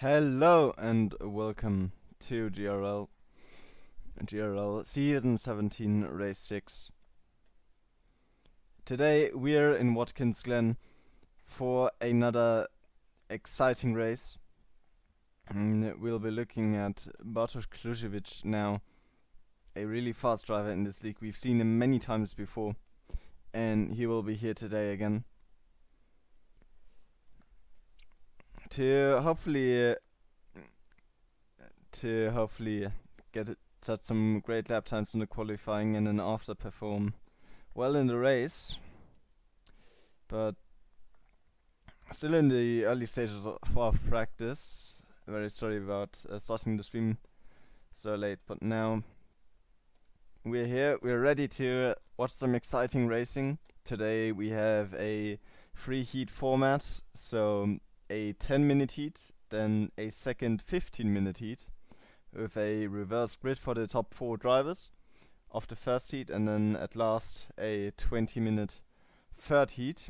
Hello and welcome to GRL Season 17 Race 6. Today we're in Watkins Glen for another exciting race. We'll be looking at Bartosz Klusiewicz now, a really fast driver in this league. We've seen him many times before and he will be here today again to hopefully set some great lap times in the qualifying and then after perform well in the race. But still in the early stages of practice. Very sorry about starting the stream so late, but now we're here. We're ready to watch some exciting racing. Today we have a 3-heat format, so a 10-minute heat, then a second 15-minute heat with a reverse grid for the top 4 drivers of the first heat, and then at last a 20-minute third heat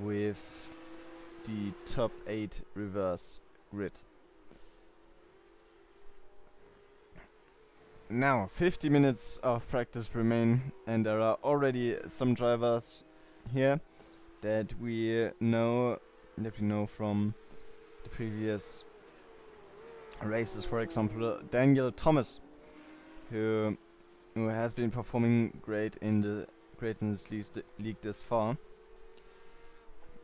with the top 8 reverse grid. Now 50 minutes of practice remain, and there are already some drivers here that we know from the previous races. For example, Daniel Thomas, who has been performing great in this league this far.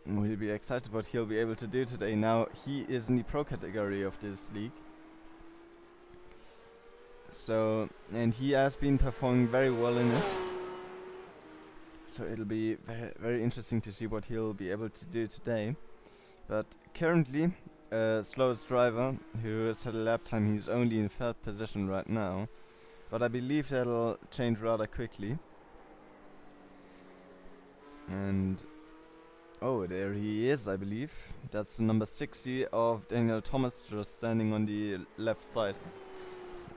We'll be excited what he'll be able to do today. Now he is in the pro category of this league. So, and he has been performing very well in it. So it'll be very, very interesting to see what he'll be able to do today. But currently, slowest driver who has had a lap time, he's only in 3rd position right now. But I believe that'll change rather quickly. And Oh, there he is, I believe. That's the number 60 of Daniel Thomas, just standing on the left side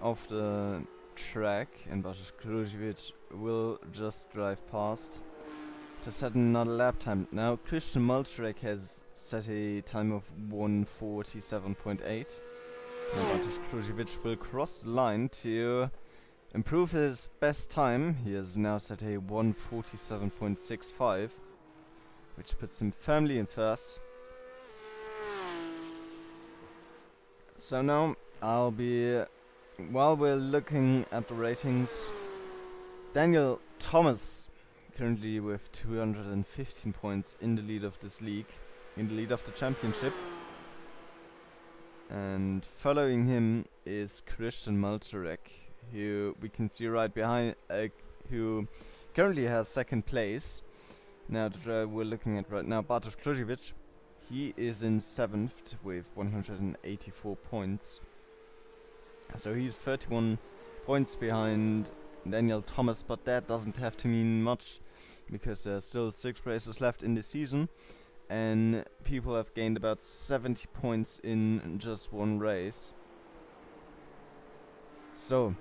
of the track, and Bartosz Kruziewicz will just drive past to set another lap time. Now Christian Multrek has set a time of 1:47.8. Now Bartosz Kruziewicz will cross the line to improve his best time. He has now set a 1:47.65, which puts him firmly in first. So now while we're looking at the ratings, Daniel Thomas currently with 215 points in the lead of this league, in the lead of the championship. And following him is Christian Multarek, who we can see right behind, who currently has second place. Now the driver we're looking at right now, Bartosz Kruziewicz, he is in 7th with 184 points. So he's 31 points behind Daniel Thomas, but that doesn't have to mean much because there's still 6 races left in the season, and people have gained about 70 points in just one race. So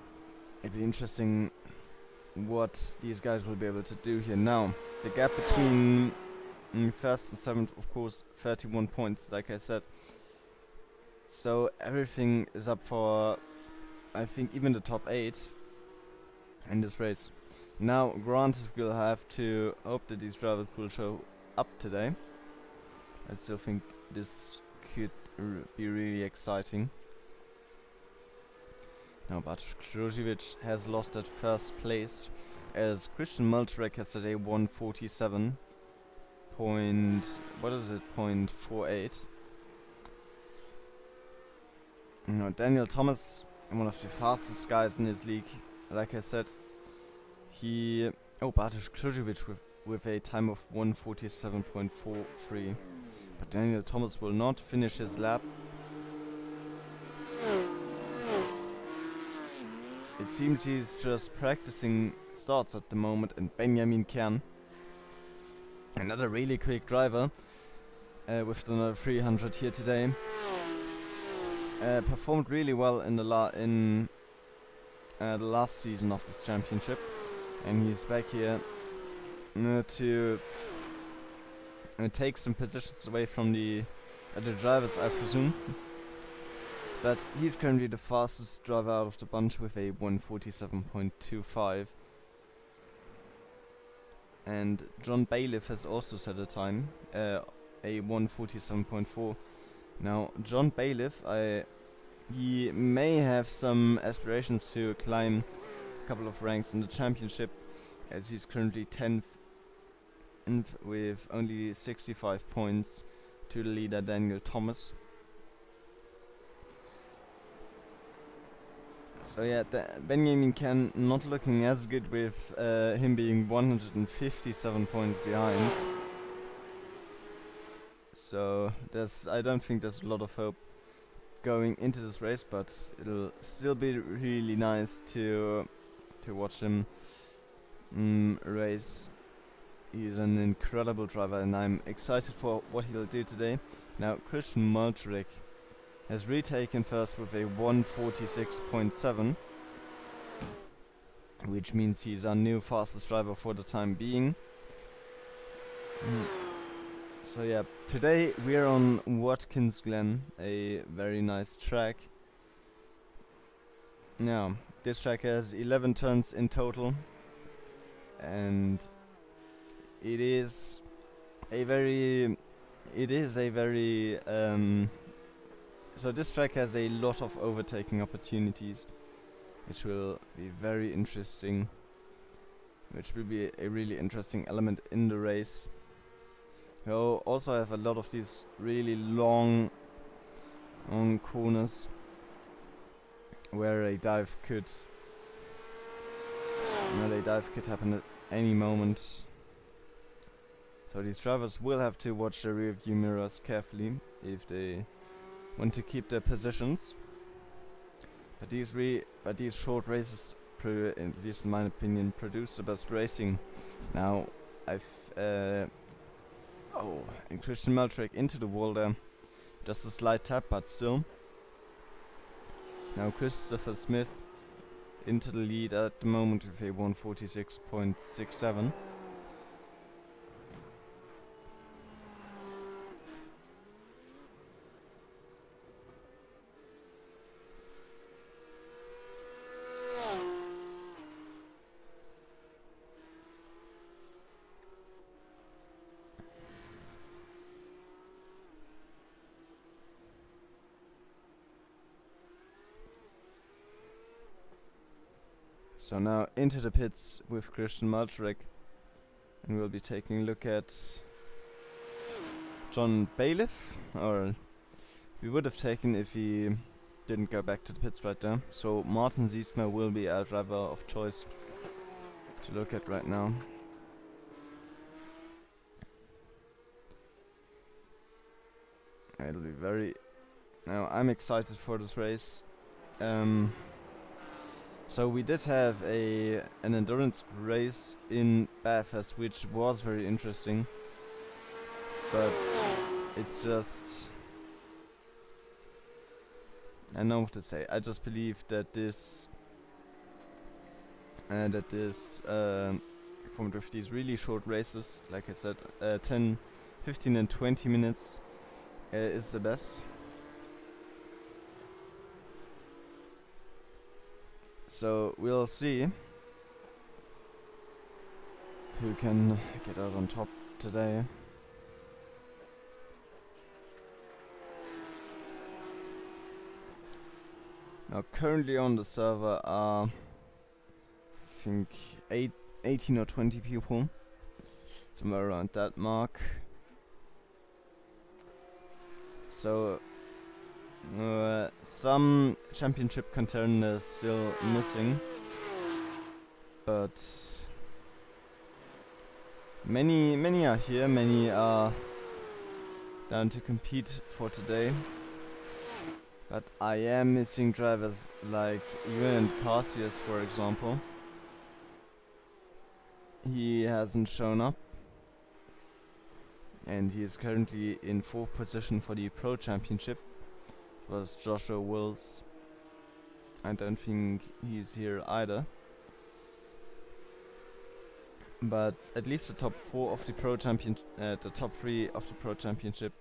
it'll be interesting what these guys will be able to do here. Now the gap between first and 7th, of course, 31 points, like I said. So everything is up for, I think, even the top 8 in this race. Now, granted, we'll have to hope that these drivers will show up today. I still think this could be really exciting. Now, Bartosz Kruziewicz has lost at first place, as Christian Multrek has set a 1:47. .48. Now, Daniel Thomas, one of the fastest guys in this league, like I said, Bartosz Kruziewicz with a time of 1:47.43. But Daniel Thomas will not finish his lap. It seems he's just practicing starts at the moment, and Benjamin Kern, another really quick driver, with another 300 here today, performed really well in the last season of this championship, and he's back here to take some positions away from the drivers, I presume. But he's currently the fastest driver out of the bunch with a 1:47.25. And John Bailiff has also set a time, a 1:47.4. Now, John Bailiff, he may have some aspirations to climb a couple of ranks in the championship, as he's currently 10th with only 65 points to the leader Daniel Thomas. So yeah, Benjamin Kern not looking as good, with him being 157 points behind. So I don't think there's a lot of hope going into this race, but it'll still be really nice to watch him race. He's an incredible driver, and I'm excited for what he'll do today. Now, Christian Multrek has retaken first with a 1:46.7, which means he's our new fastest driver for the time being. So yeah, today we're on Watkins Glen, a very nice track. Now, this track has 11 turns in total, and it is a very so this track has a lot of overtaking opportunities, which will be very interesting, which will be a really interesting element in the race. We'll also have a lot of these really long corners where a dive could happen at any moment. So these drivers will have to watch their rear view mirrors carefully if they want to keep their positions. But these short races, at least in my opinion, produce the best racing. Now, Oh, and Christian Meltrick into the wall there. Just a slight tap, but still. Now Christopher Smith into the lead at the moment with a 146.67. So now into the pits with Christian Maltrek, and we'll be taking a look at John Bailiff, or we would have taken if he didn't go back to the pits right there. So Martin Ziesmer will be our driver of choice to look at right now. It'll be very... Now I'm excited for this race. So we did have an endurance race in Bathurst, which was very interesting, but it's just, I know what to say. I just believe that this format with these really short races, like I said, 10, 15 and 20 minutes is the best. So we'll see who can get out on top today. Now currently on the server are, I think, 18 or 20 people, somewhere around that mark. So some championship contenders still missing, but many are here, many are down to compete for today. But I am missing drivers like Ewan Cassius, for example. He hasn't shown up, and he is currently in 4th position for the Pro Championship. Was Joshua Wills. I don't think he's here either. But at least the top 4 of the Pro Champion, the top 3 of the Pro Championship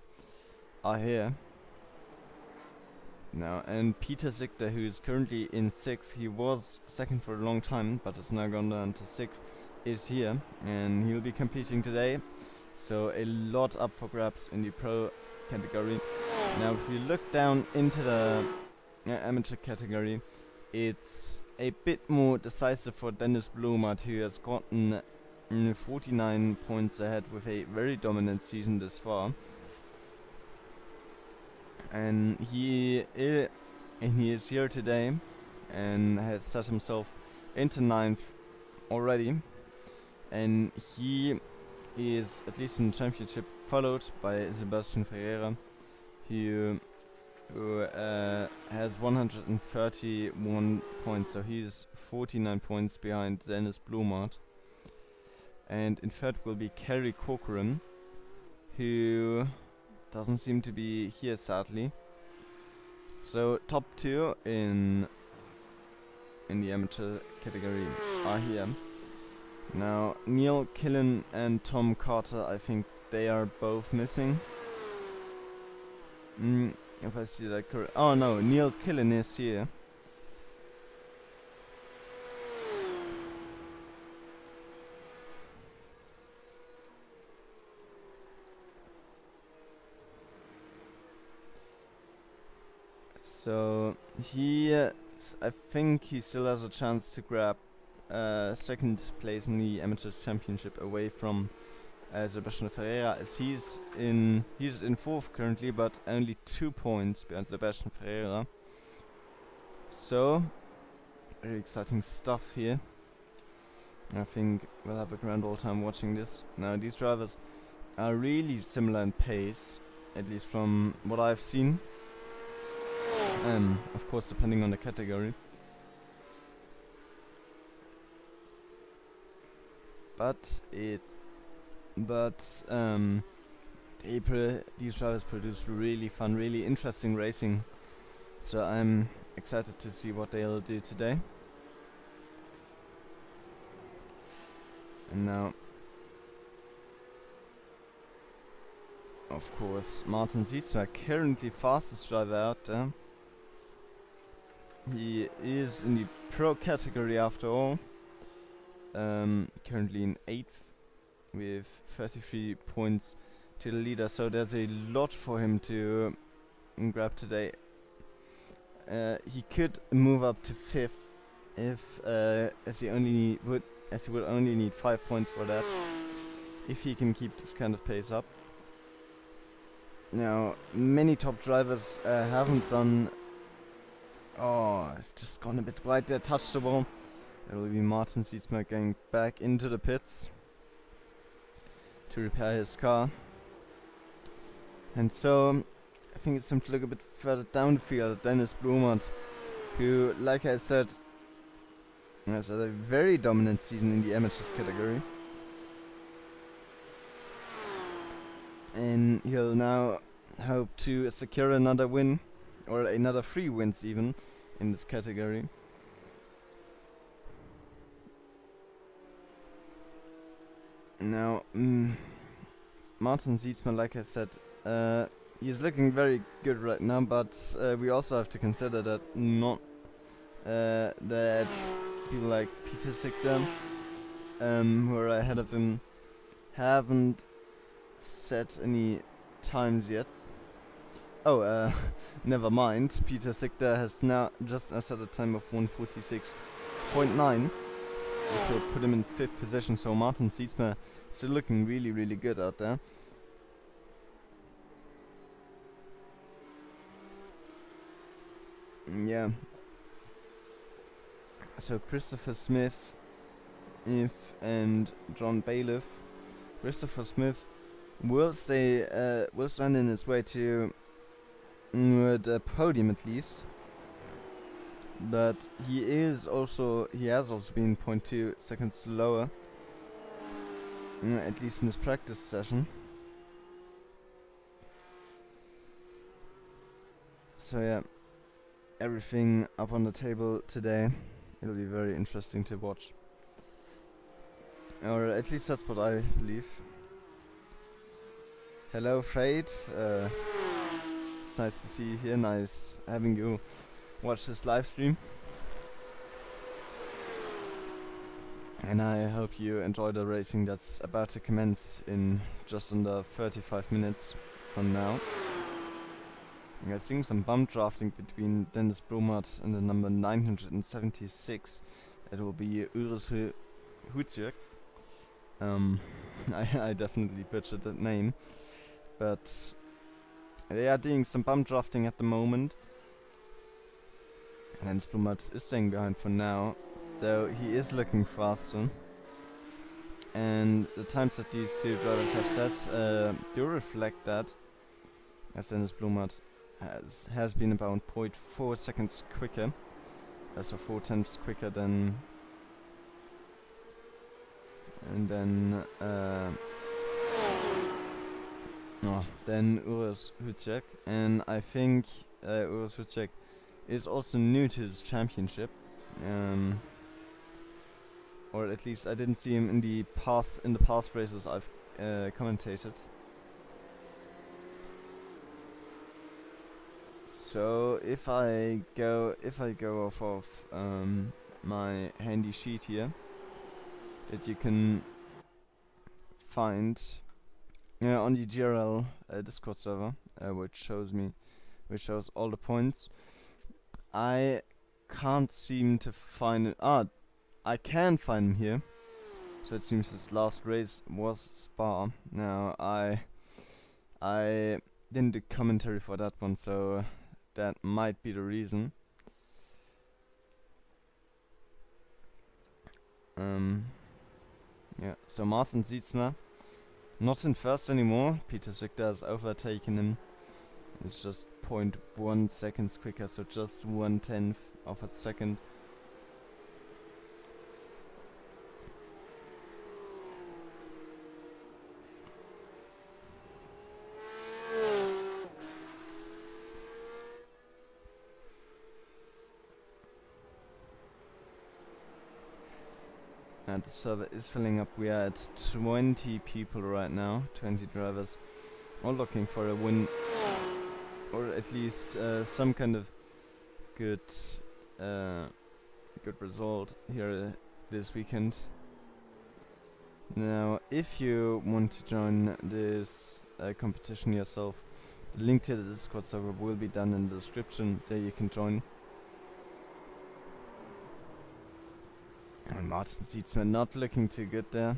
are here. Now, and Peter Zichter, who is currently in 6th, he was 2nd for a long time, but has now gone down to 6th, is here, and he'll be competing today. So a lot up for grabs in the Pro category. Now if you look down into the amateur category, it's a bit more decisive for Dennis Blomart, who has gotten 49 points ahead with a very dominant season this far. And he is here today and has set himself into 9th already. And he is, at least in the championship, followed by Sebastian Ferreira, who has 131 points, so he's 49 points behind Dennis Blomart. And in 3rd will be Kerry Corcoran, who doesn't seem to be here, sadly. So top 2 in the amateur category are here. Now Neil Killen and Tom Carter, I think they are both missing. If I see that correct. Oh no, Neil Killen is here. So I think he still has a chance to grab 2nd place in the amateur championship away from Sebastian Ferreira, as he's in 4th currently, but only 2 points behind Sebastian Ferreira. So very exciting stuff here. I think we'll have a grand old time watching this. Now these drivers are really similar in pace, at least from what I've seen. Of course, depending on the category. But these drivers produce really fun, really interesting racing. So I'm excited to see what they'll do today. And now, of course, Martin Sietsma, currently fastest driver out there. He is in the pro category after all. Currently in 8th with 33 points to the leader, so there's a lot for him to grab today. He could move up to 5th if as he will only need 5 points for that, if he can keep this kind of pace up. Now, many top drivers haven't done. Oh, it's just gone a bit wide there, touched the wall. It will be Martin Sietsma going back into the pits to repair his car. And so, I think it's time to look a bit further down the field at Dennis Blumert, who, like I said, has had a very dominant season in the amateurs category. And he'll now hope to secure another win, or another 3 wins even, in this category. Now, Martin Sietsma, like I said, he's looking very good right now, but we also have to consider that that people like Peter Sichter, who are ahead of him, haven't set any times yet. Oh, never mind. Peter Sichter has now just set a time of 1:46.9. This will put him in 5th position, so Martin Sietsma still looking really, really good out there. Yeah. So Christopher Smith, and John Bailiff. Christopher Smith will stand in his way to the podium at least. But he has also been 0.2 seconds slower, at least in his practice session. So yeah, everything up on the table today. It'll be very interesting to watch. Or at least that's what I believe. Hello Fade, it's nice to see you here, nice having you watch this live stream. And I hope you enjoy the racing that's about to commence in just under 35 minutes from now. I'm seeing some bump drafting between Dennis Blumert and the number 976. It will be Urs Hutjek. I definitely butchered that name. But they are doing some bump drafting at the moment. Dennis Blumert is staying behind for now, though he is looking faster. And the times that these two drivers have set do reflect that, as Dennis Blumert has been about 0.4 seconds quicker, so 4/10 quicker than Urs Hutjek. And I think Urs Hutjek is also new to this championship, or at least I didn't see him in the past races I've commentated. So if I go off of my handy sheet here that you can find on the GRL Discord server, which shows all the points, I can't seem to find it. I can find him here. So it seems his last race was Spa. Now I didn't do commentary for that one, so that might be the reason. Yeah, so Martin Sietsma not in first anymore. Peter Sichter has overtaken him. It's just 0.1 seconds quicker, so just 1/10 of a second. the server is filling up. We are at 20 people right now, 20 drivers, all looking for a win, or at least some kind of good result here this weekend. Now, if you want to join this competition yourself, the link to the Discord server will be down in the description. There you can join. And Martin Seedsman not looking too good there,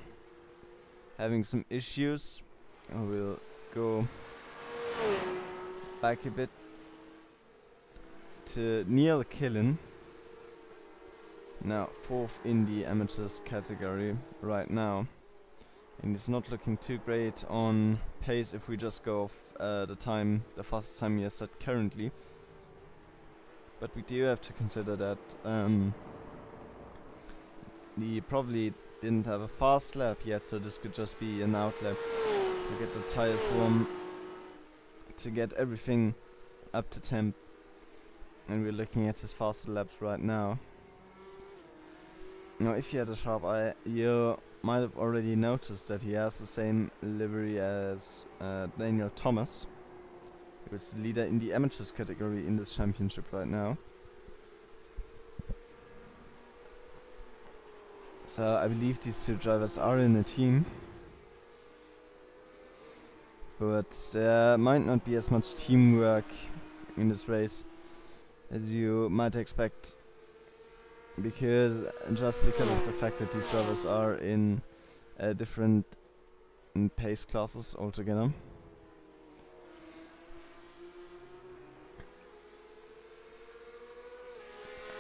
having some issues. I will go back a bit to Neil Killen. Now 4th in the amateurs category right now, and it's not looking too great on pace if we just go off the fastest time he has set currently. But we do have to consider that he probably didn't have a fast lap yet, so this could just be an out lap to get the tires warm, to get everything up to temp. And we're looking at his faster laps right now. Now, if you had a sharp eye, you might have already noticed that he has the same livery as Daniel Thomas, who is the leader in the amateurs category in this championship right now. So I believe these two drivers are in a team, but there might not be as much teamwork in this race as you might expect, because of the fact that these drivers are in different pace classes altogether.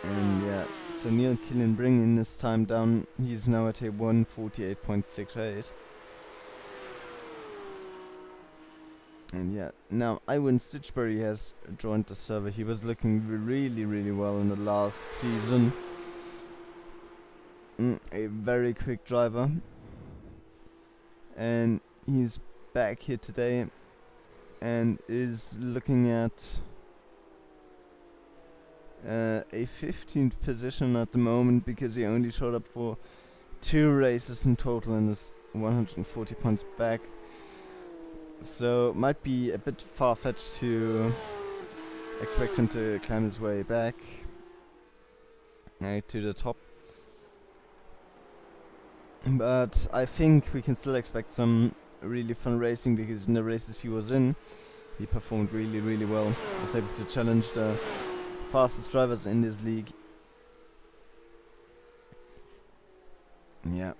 And yeah, so Neil Killen bringing his time down. He's now at a 1:48.68. And yeah, now Iwan Stitchbury has joined the server. He was looking really well in the last season. A very quick driver, and he's back here today and is looking at a 15th position at the moment, because he only showed up for 2 races in total and is 140 points back. So might be a bit far-fetched to expect him to climb his way back to the top. But I think we can still expect some really fun racing, because in the races he was in, he performed really well. He was able to challenge the fastest drivers in this league. Yeah.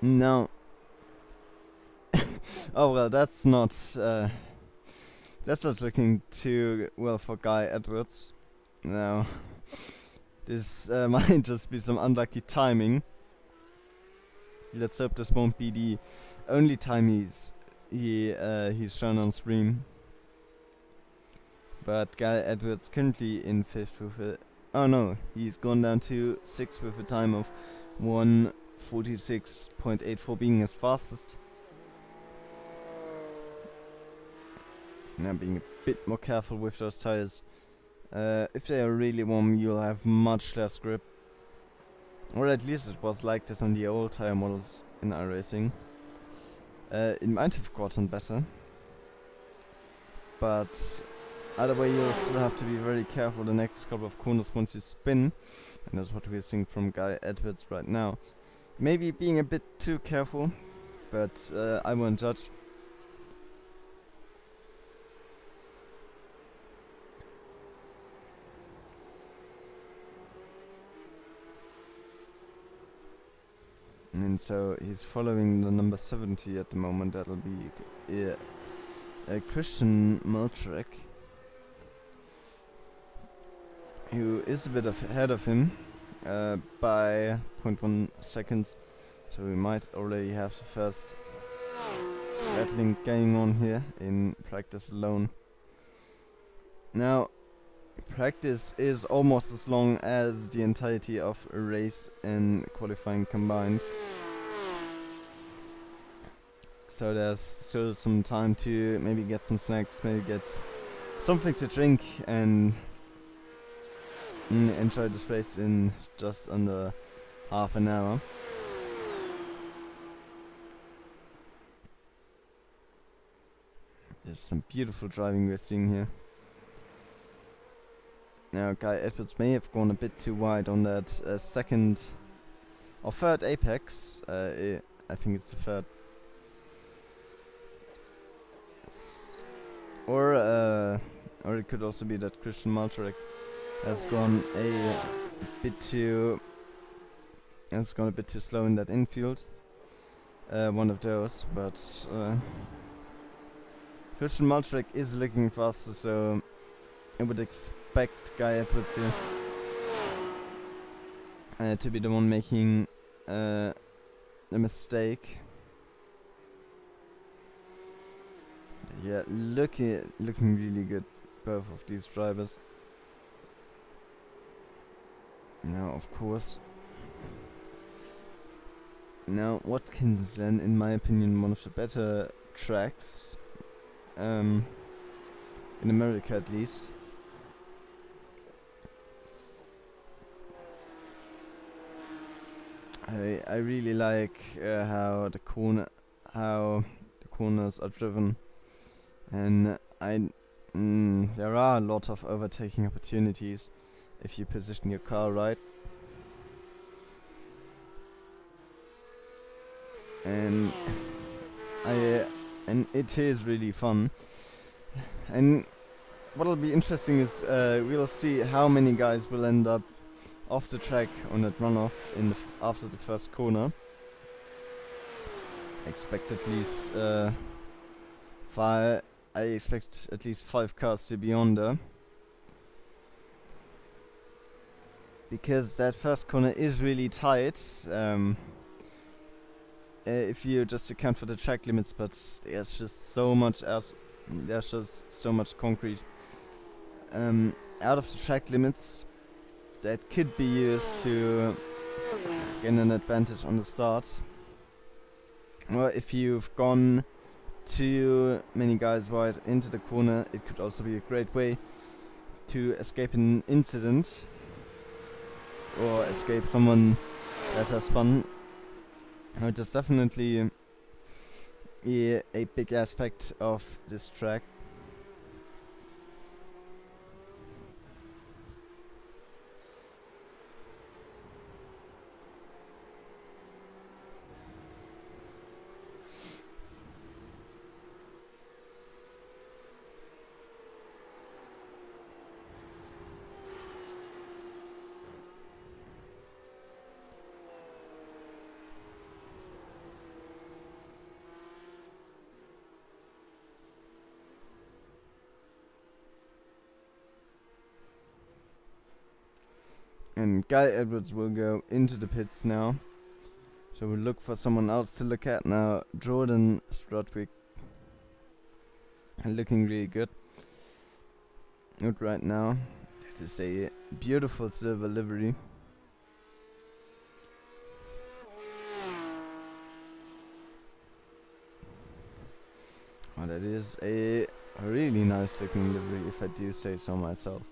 No. Oh well, that's not looking too well for Guy Edwards. No. This might just be some unlucky timing. Let's hope this won't be the only time he's shown on stream. But Guy Edwards currently in 5th with a... Oh no, he's gone down to 6th with a time of 1:46.84, being his fastest. Now being a bit more careful with those tires. If they are really warm, you'll have much less grip. Or at least it was like that on the old tire models in iRacing. It might have gotten better, but either way you'll still have to be very careful the next couple of corners once you spin, and that's what we're seeing from Guy Edwards right now. Maybe being a bit too careful, but I won't judge. And so he's following the number 70 at the moment. That'll be Christian Multrek, who is a bit ahead of him by 0.1 seconds. So we might already have the first battling going on here in practice alone. Now, practice is almost as long as the entirety of a race and qualifying combined. So there's still some time to maybe get some snacks, maybe get something to drink and enjoy this race in just under half an hour. There's some beautiful driving we're seeing here. Now Guy Edwards may have gone a bit too wide on that second or third apex. I think it's the third. Or it could also be that Christian Maltrek has gone a bit too slow in that infield. One of those, but Christian Maltrek is looking faster, so I would expect Guy Edwards here to be the one making the mistake. Yeah, looking really good, both of these drivers. Now, of course, Watkins Glen, in my opinion, one of the better tracks, in America at least. I really like how the corners are driven, and there are a lot of overtaking opportunities if you position your car right. And it is really fun. And what'll be interesting is we'll see how many guys will end up off the track on that runoff after the first corner. I expect at least 5 cars to be on there, because that first corner is really tight. If you just account for the track limits, but there's just so much concrete out of the track limits that could be used to gain an advantage on the start. Or if you've gone too many guys wide into the corner, it could also be a great way to escape an incident or escape someone that has spun. It is definitely a big aspect of this track. And Guy Edwards will go into the pits now. So we'll look for someone else to look at now. Jordan Strodwick, looking really good right now. That is a beautiful silver livery. Well, that is a really nice looking livery, if I do say so myself.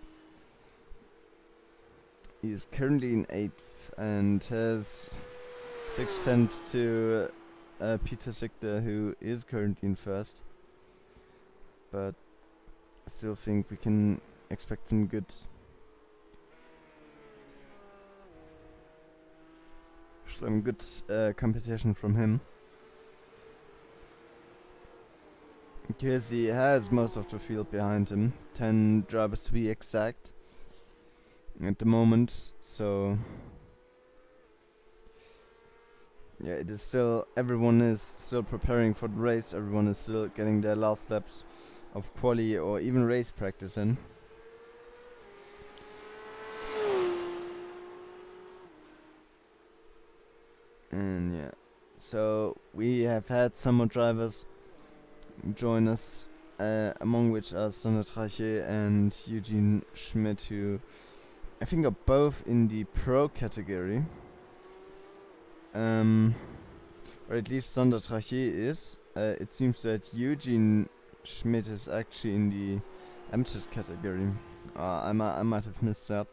He is currently in 8th and has 6/10 to Peter Sigter, who is currently in 1st. But I still think we can expect some good competition from him, because he has most of the field behind him, 10 drivers to be exact at the moment. So yeah, it is still, everyone is still preparing for the race, everyone is still getting their last laps of quali or even race practice in. And yeah, so we have had some more drivers join us, among which are Sander Trache and Eugene Schmidt, who I think are both in the pro category. Or at least Sander Trache is. It seems that Eugene Schmidt is actually in the amateurs category. I might have missed that.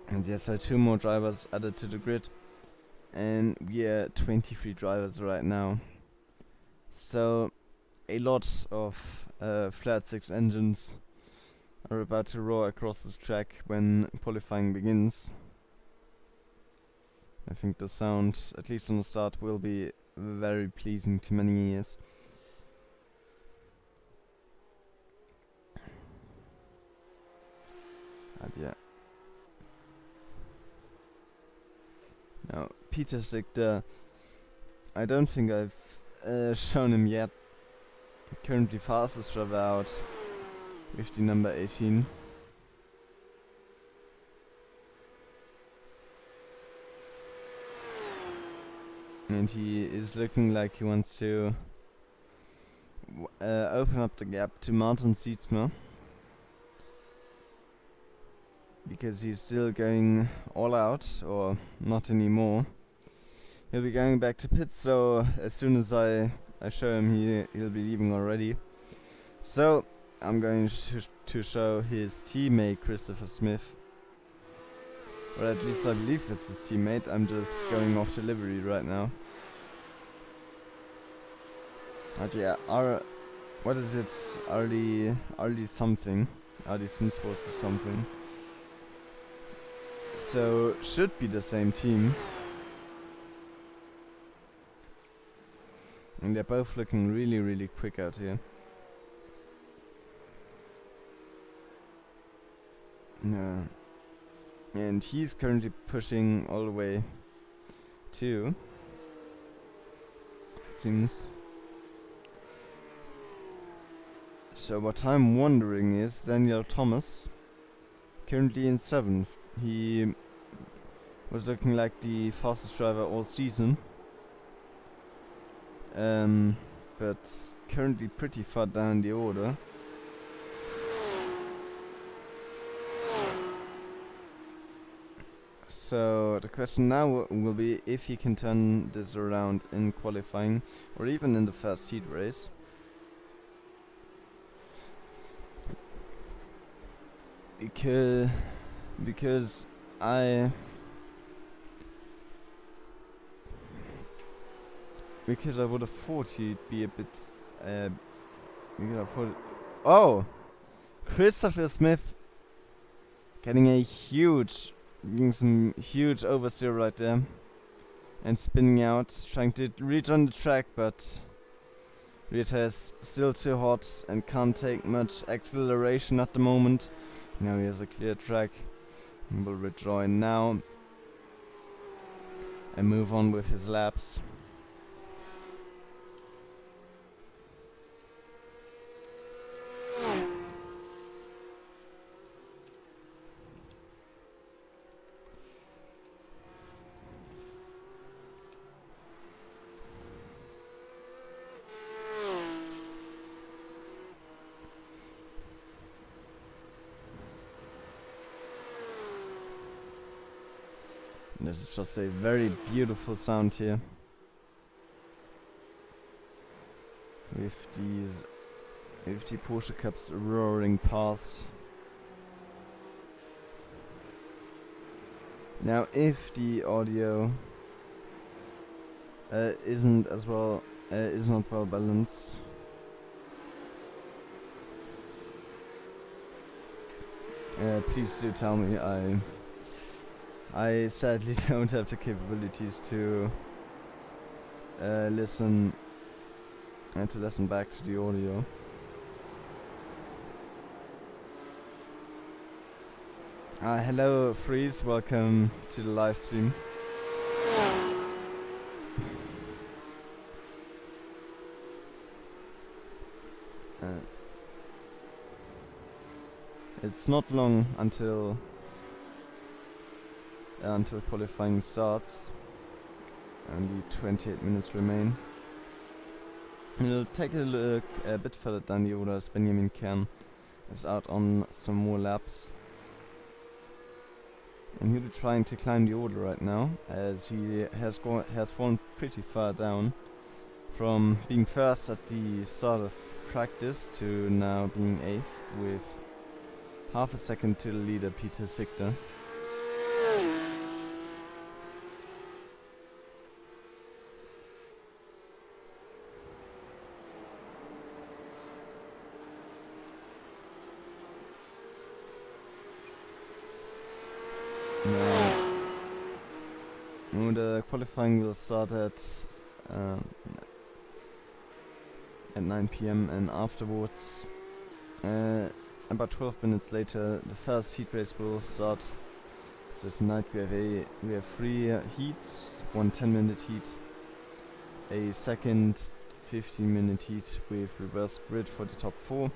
And yeah, so 2 more drivers added to the grid, and we are 23 drivers right now. So a lot of flat 6 engines are about to roar across this track when qualifying begins. I think the sound, at least on the start, will be very pleasing to many ears. And yeah. Now, Peter Sigter, I don't think I've shown him yet. Currently fastest driver out with the number 18. And he is looking like he wants to open up the gap to Martin Sietsma, because he's still going all out, or not anymore. He'll be going back to pit, so as soon as I show him, he'll be leaving already. So I'm going to show his teammate Christopher Smith, or at least I believe it's his teammate. I'm just going off delivery right now. But yeah, what is it? RD something. RD Sim Sports or something. So should be the same team. And they're both looking really, really quick out here. No. And he's currently pushing all the way too, it seems. So what I'm wondering is Daniel Thomas, currently in 7th. He was looking like the fastest driver all season. But currently pretty far down the order. So the question now will be if he can turn this around in qualifying, or even in the first heat race. Because I would have thought he'd be a bit oh, Christopher Smith getting some huge oversteer right there and spinning out, trying to rejoin the track, but Rita is still too hot and can't take much acceleration at the moment. Now he has a clear track and will rejoin now and move on with his laps. This is just a very beautiful sound here, with the Porsche Cups roaring past. Now, if the audio is not well balanced, please do tell me. I sadly don't have the capabilities to listen back to the audio. Hello Freeze, welcome to the live stream. It's not long until qualifying starts. Only 28 minutes remain. We'll take a look a bit further down the order as Benjamin Kern is out on some more laps. And he'll be trying to climb the order right now, as he has fallen pretty far down from being first at the start of practice to now being 8th with half a second to the leader Peter Signer. Now, the qualifying will start at 9 p.m. and afterwards, about 12 minutes later, the first heat race will start. So tonight we have 3 heats, one 10-minute heat, a second 15-minute heat with reverse grid for the top 4,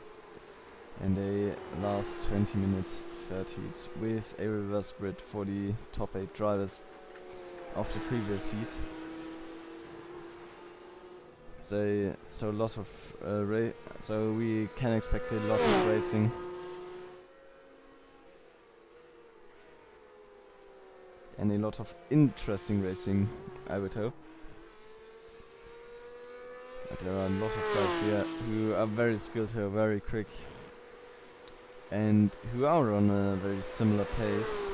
and a last 20-minute third heat with a reverse grid for the top 8 drivers of the previous heat. So a lot of so we can expect a lot of racing. And a lot of interesting racing, I would hope. But there are a lot of guys here who are very skilled, who are very quick, and who are on a very similar pace.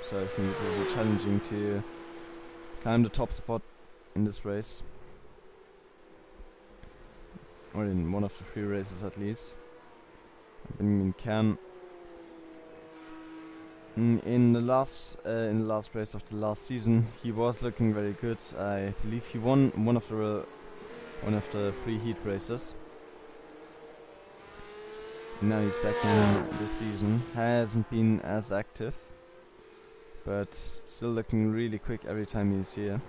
So I think it will be challenging to climb the top spot in this race. Or in one of the 3 races at least. Benjamin Kern in the last race of the last season, he was looking very good. I believe he won one of the 3 heat races. And now he's back in this season. Hasn't been as active, but still looking really quick every time he's here.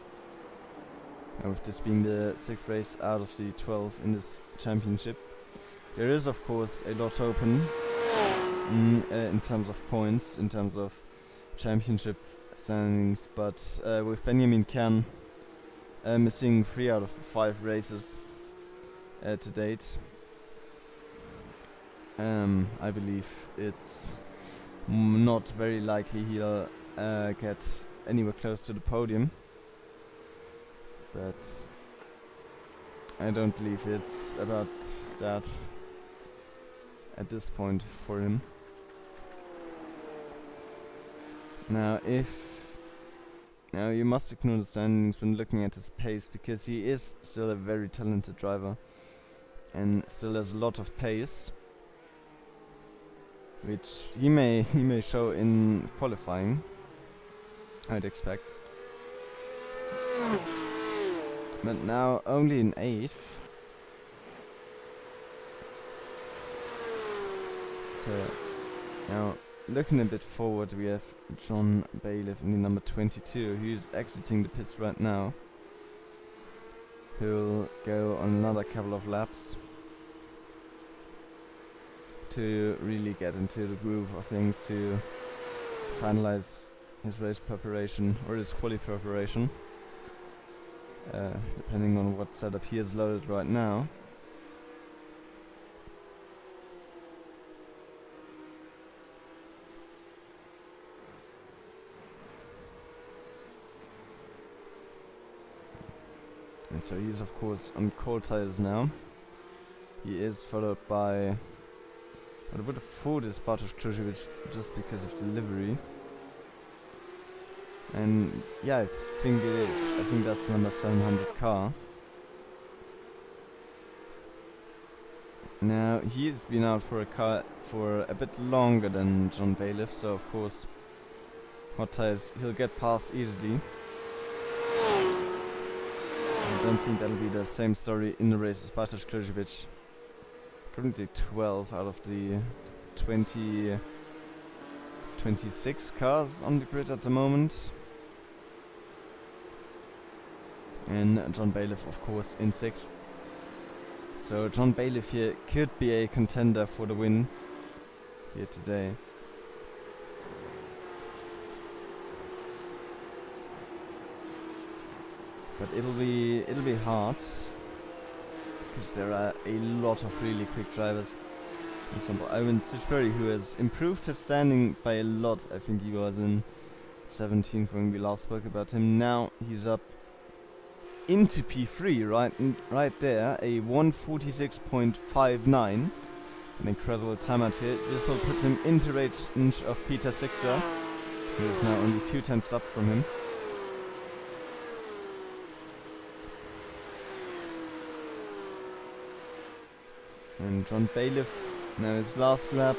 And with this being the 6th race out of the 12 in this championship, there is of course a lot open in terms of points, in terms of championship standings, but with Benjamin Kern missing 3 out of 5 races to date, I believe it's not very likely he'll get anywhere close to the podium. But I don't believe it's about that at this point for him. Now you must ignore the standings when looking at his pace, because he is still a very talented driver and still has a lot of pace, which he may show in qualifying, I'd expect. But now only in 8th. So now looking a bit forward, we have John Bailiff in the number 22, who's exiting the pits right now. Who'll go on another couple of laps to really get into the groove of things, to finalize his race preparation or his quali preparation. Depending on what setup he is loaded right now. And so he is of course on cold tires now. He is followed by, I would have thought is Bartosz Krzyżewicz just because of the livery. And yeah, I think it is. I think that's the number 700 car. Now he's been out for a bit longer than John Bailiff, so of course hot tires he'll get past easily. I don't think that'll be the same story in the race as Bartosz Krzyżewicz. Currently 12 out of the 26 cars on the grid at the moment. And John Bailiff of course in 6th. So John Bailiff here could be a contender for the win here today. But it'll be hard, because there are a lot of really quick drivers. For example, Ivan Stitchberry, who has improved his standing by a lot. I think he was in 17th when we last spoke about him. Now he's up into P3, right there, a 146.59. An incredible time out here. This will put him into range of Peter Sickler, who is now only 2 tenths up from him. And John Bailiff, now his last lap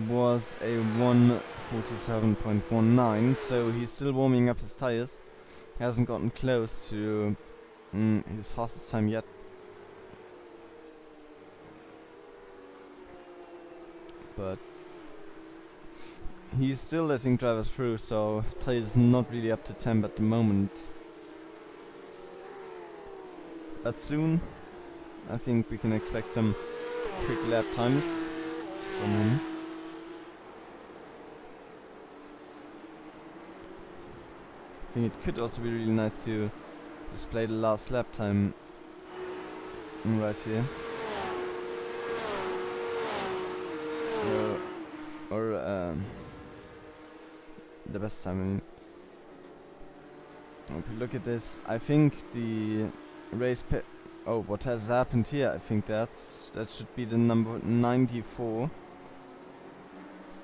was a 147.19, so he's still warming up his tires. He hasn't gotten close to his fastest time yet. But he's still letting drivers through, so tires not really up to temp at the moment. But soon, I think we can expect some quick lap times from him. I think it could also be really nice to display the last lap time right here. Or the best time. I mean, if you look at this, I think the race oh, what has happened here? I think that should be the number 94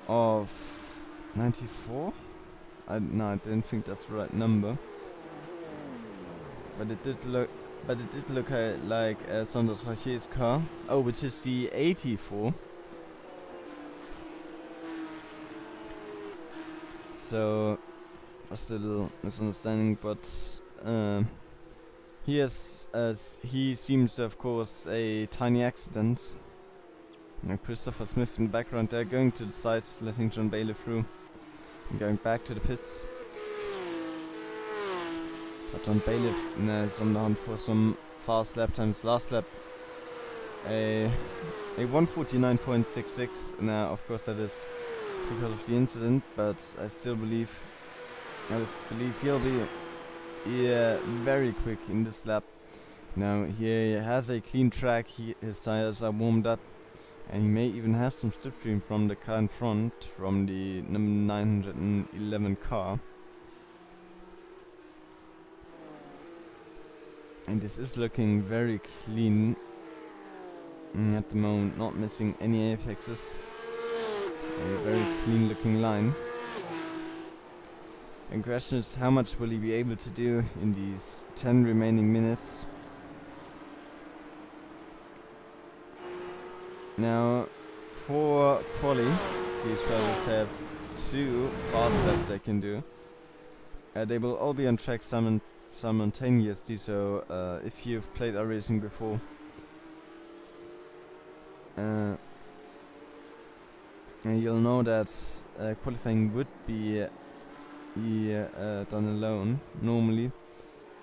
of 94. No, I didn't think that's the right number. But it did look like Saunders Rachier's car. Oh, which is the 84. So, just a little misunderstanding, but he seems to have caused a tiny accident. Christopher Smith in the background there, going to the side, letting John Bailey through, and going back to the pits. But John Bailey is on the hunt for some fast lap times. Last lap, a 149.66. Now, of course, that is because of the incident, but I still believe he'll be very quick in this lap. Now he has a clean track, his tires are warmed up, and he may even have some slipstream from the car in front, from the number 911 car. And this is looking very clean at the moment, not missing any apexes. A very clean looking line. And the question is, how much will he be able to do in these 10 remaining minutes? Now, for quali, these drivers have 2 fast laps they can do. They will all be on track simultaneously, so if you've played iRacing before, you'll know that qualifying would be done alone normally.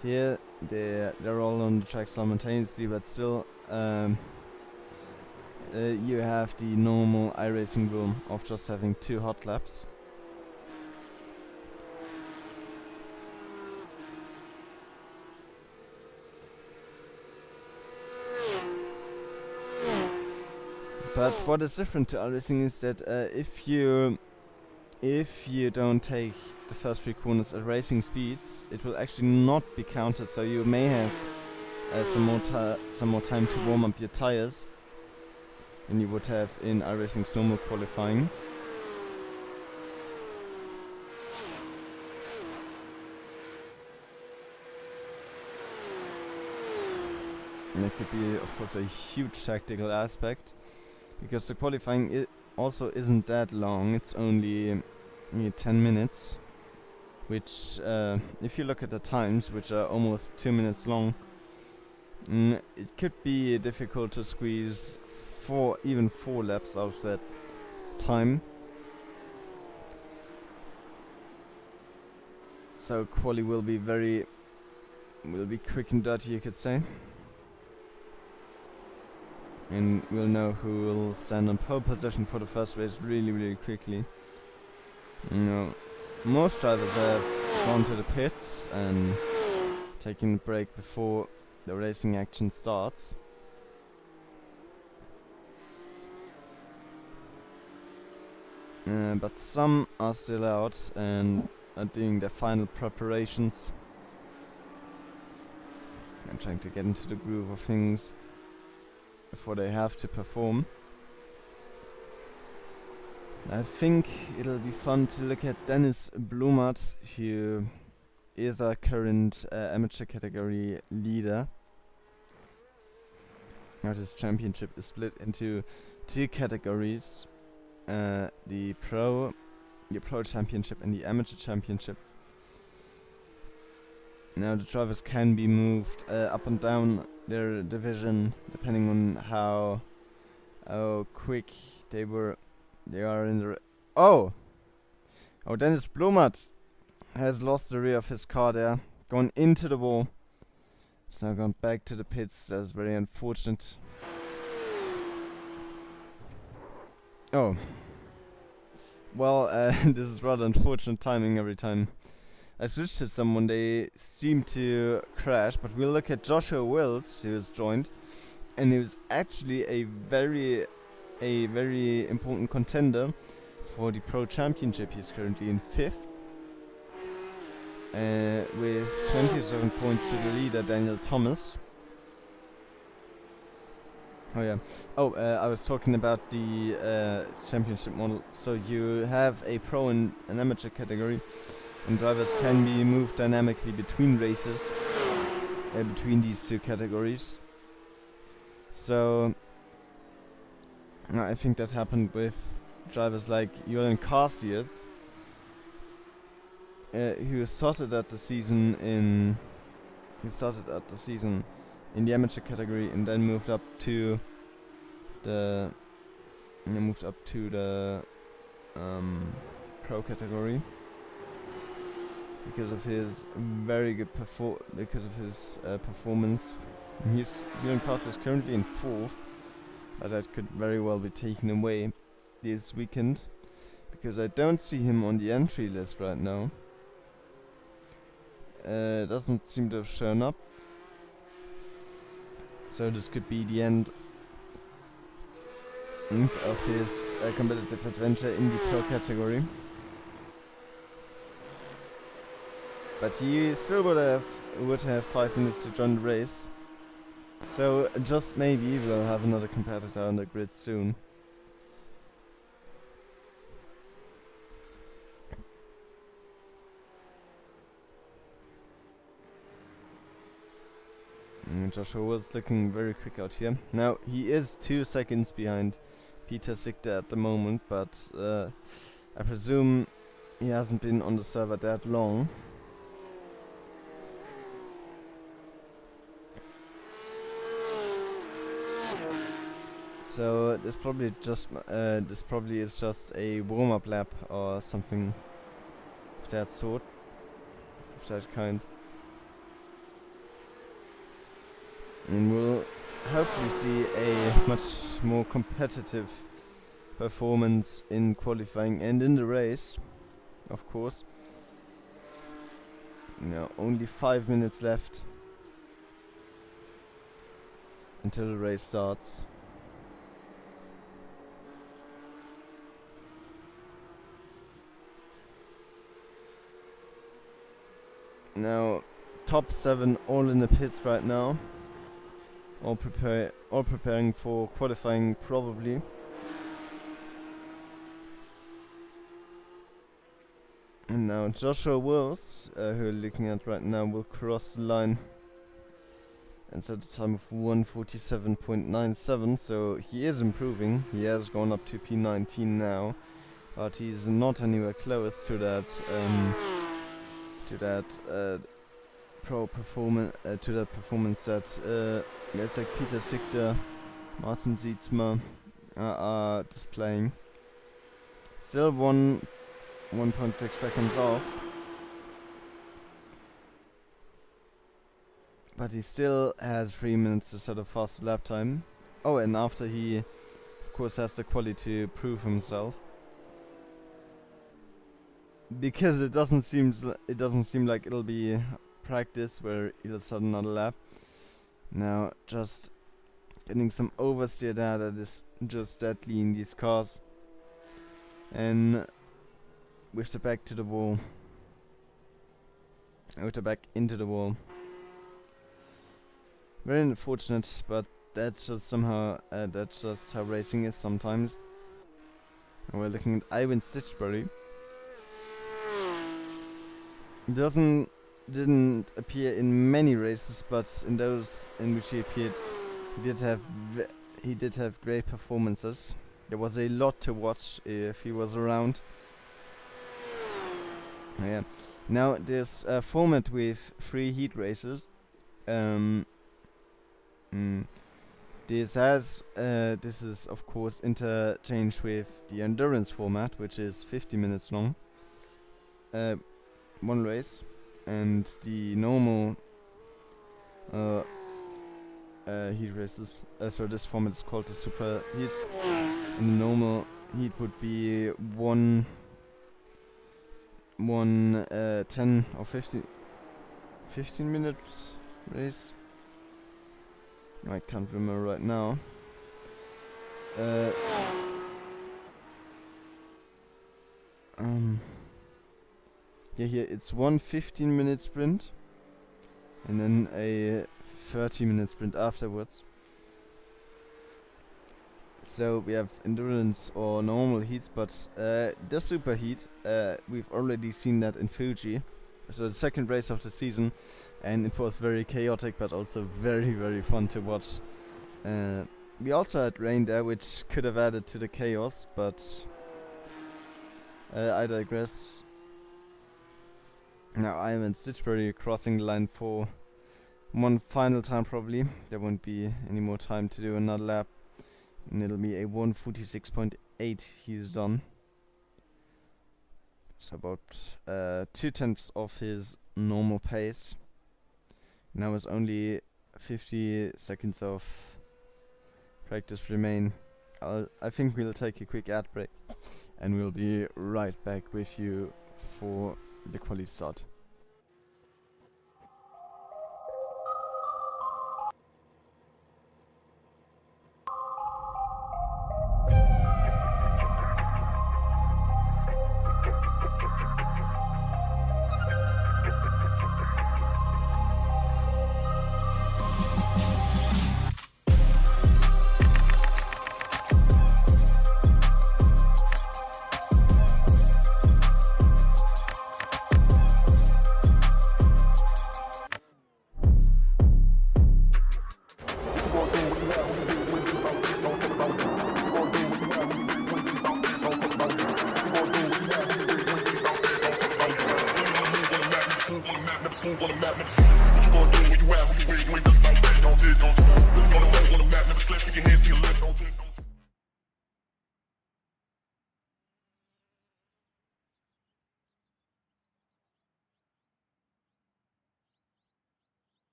Here they're all on the track simultaneously, but still you have the normal iRacing rule of just having 2 hot laps. But what is different to iRacing is that if you don't take the first 3 corners at racing speeds, it will actually not be counted. So you may have some more time to warm up your tires than you would have in iRacing's normal qualifying. And it could be, of course, a huge tactical aspect, because the qualifying also isn't that long. It's only 10 minutes, which if you look at the times, which are almost 2 minutes long, it could be difficult to squeeze even 4 laps out of that time. So quali will be quick and dirty, you could say. And we'll know who will stand on pole position for the first race really quickly. Most drivers have gone to the pits and taken a break before the racing action starts. but some are still out and are doing their final preparations. I'm trying to get into the groove of things before they have to perform. I think it'll be fun to look at Dennis Blumert, who is our current amateur category leader. Now this championship is split into two categories, the pro championship and the amateur championship. Now the drivers can be moved up and down their division depending on how quick they are in the Oh, Dennis Blumert has lost the rear of his car there, gone into the wall. He's now gone back to the pits. That's very unfortunate. Oh. Well, this is rather unfortunate timing every time I switch to someone. They seem to crash, but we'll look at Joshua Wills, who has joined, and he was actually a very important contender for the Pro Championship. He's currently in 5th. With 27 points to the leader, Daniel Thomas. Oh yeah. I was talking about the championship model. So you have a pro and an amateur category, and drivers can be moved dynamically between races, between these two categories. So I think that happened with drivers like Julian Carciers, who started at the season in the amateur category and then moved up to the pro category because of his very good performance. Julian Carciers is currently in 4th, but that could very well be taken away this weekend because I don't see him on the entry list right now. Doesn't seem to have shown up, so this could be the end of his competitive adventure in the pro category. But he still would have 5 minutes to join the race, so just maybe we'll have another competitor on the grid soon. Joshua Wills looking very quick out here. Now he is 2 seconds behind Peter Sigter at the moment, but I presume he hasn't been on the server that long. So this probably is just a warm-up lap or something of that sort, of that kind. And we'll hopefully see a much more competitive performance in qualifying and in the race, of course. Now only 5 minutes left until the race starts. Now top 7 all in the pits right now. All preparing for qualifying probably. And now Joshua Wills, who we're looking at right now, will cross the line and set a time of 1:47.97. So he is improving. He has gone up to P19 now, but he's not anywhere close to that pro performance that guys like Peter Sigter, Martin Sietsma are displaying. Still 1.6 seconds off, but he still has 3 minutes to set a fast lap time. Oh, and after he of course has the quality to prove himself, because it doesn't seem like it'll be practice where he'll start another lap. Now just getting some oversteer there, that is just deadly in these cars. and with the back to the wall. With the back into the wall. Very unfortunate, but that's just somehow that's just how racing is sometimes. And we're looking at Ivan Stitchbury. Didn't appear in many races, but in those in which he appeared, he did have great performances. There was a lot to watch if he was around. Yeah. Now this format with 3 heat races. This is of course interchanged with the endurance format, which is 50 minutes long. One race, and the normal heat races. So this format is called the super heats. And the normal heat would be 10 or 15 minutes race. I can't remember right now. Yeah, here it's one 15-minute sprint and then a 30-minute sprint afterwards. So we have endurance or normal heats, but the super heat, we've already seen that in Fuji. So the second race of the season, and it was very chaotic but also very, very fun to watch. We also had rain there, which could have added to the chaos, but I digress. Now I am in Stitchbury crossing the line for one final time probably. There won't be any more time to do another lap. And it'll be a 1:46.8 he's done. So about 2/10 of his normal pace. Now it's only 50 seconds of practice remain. I think we'll take a quick ad break and we'll be right back with you for the quali start.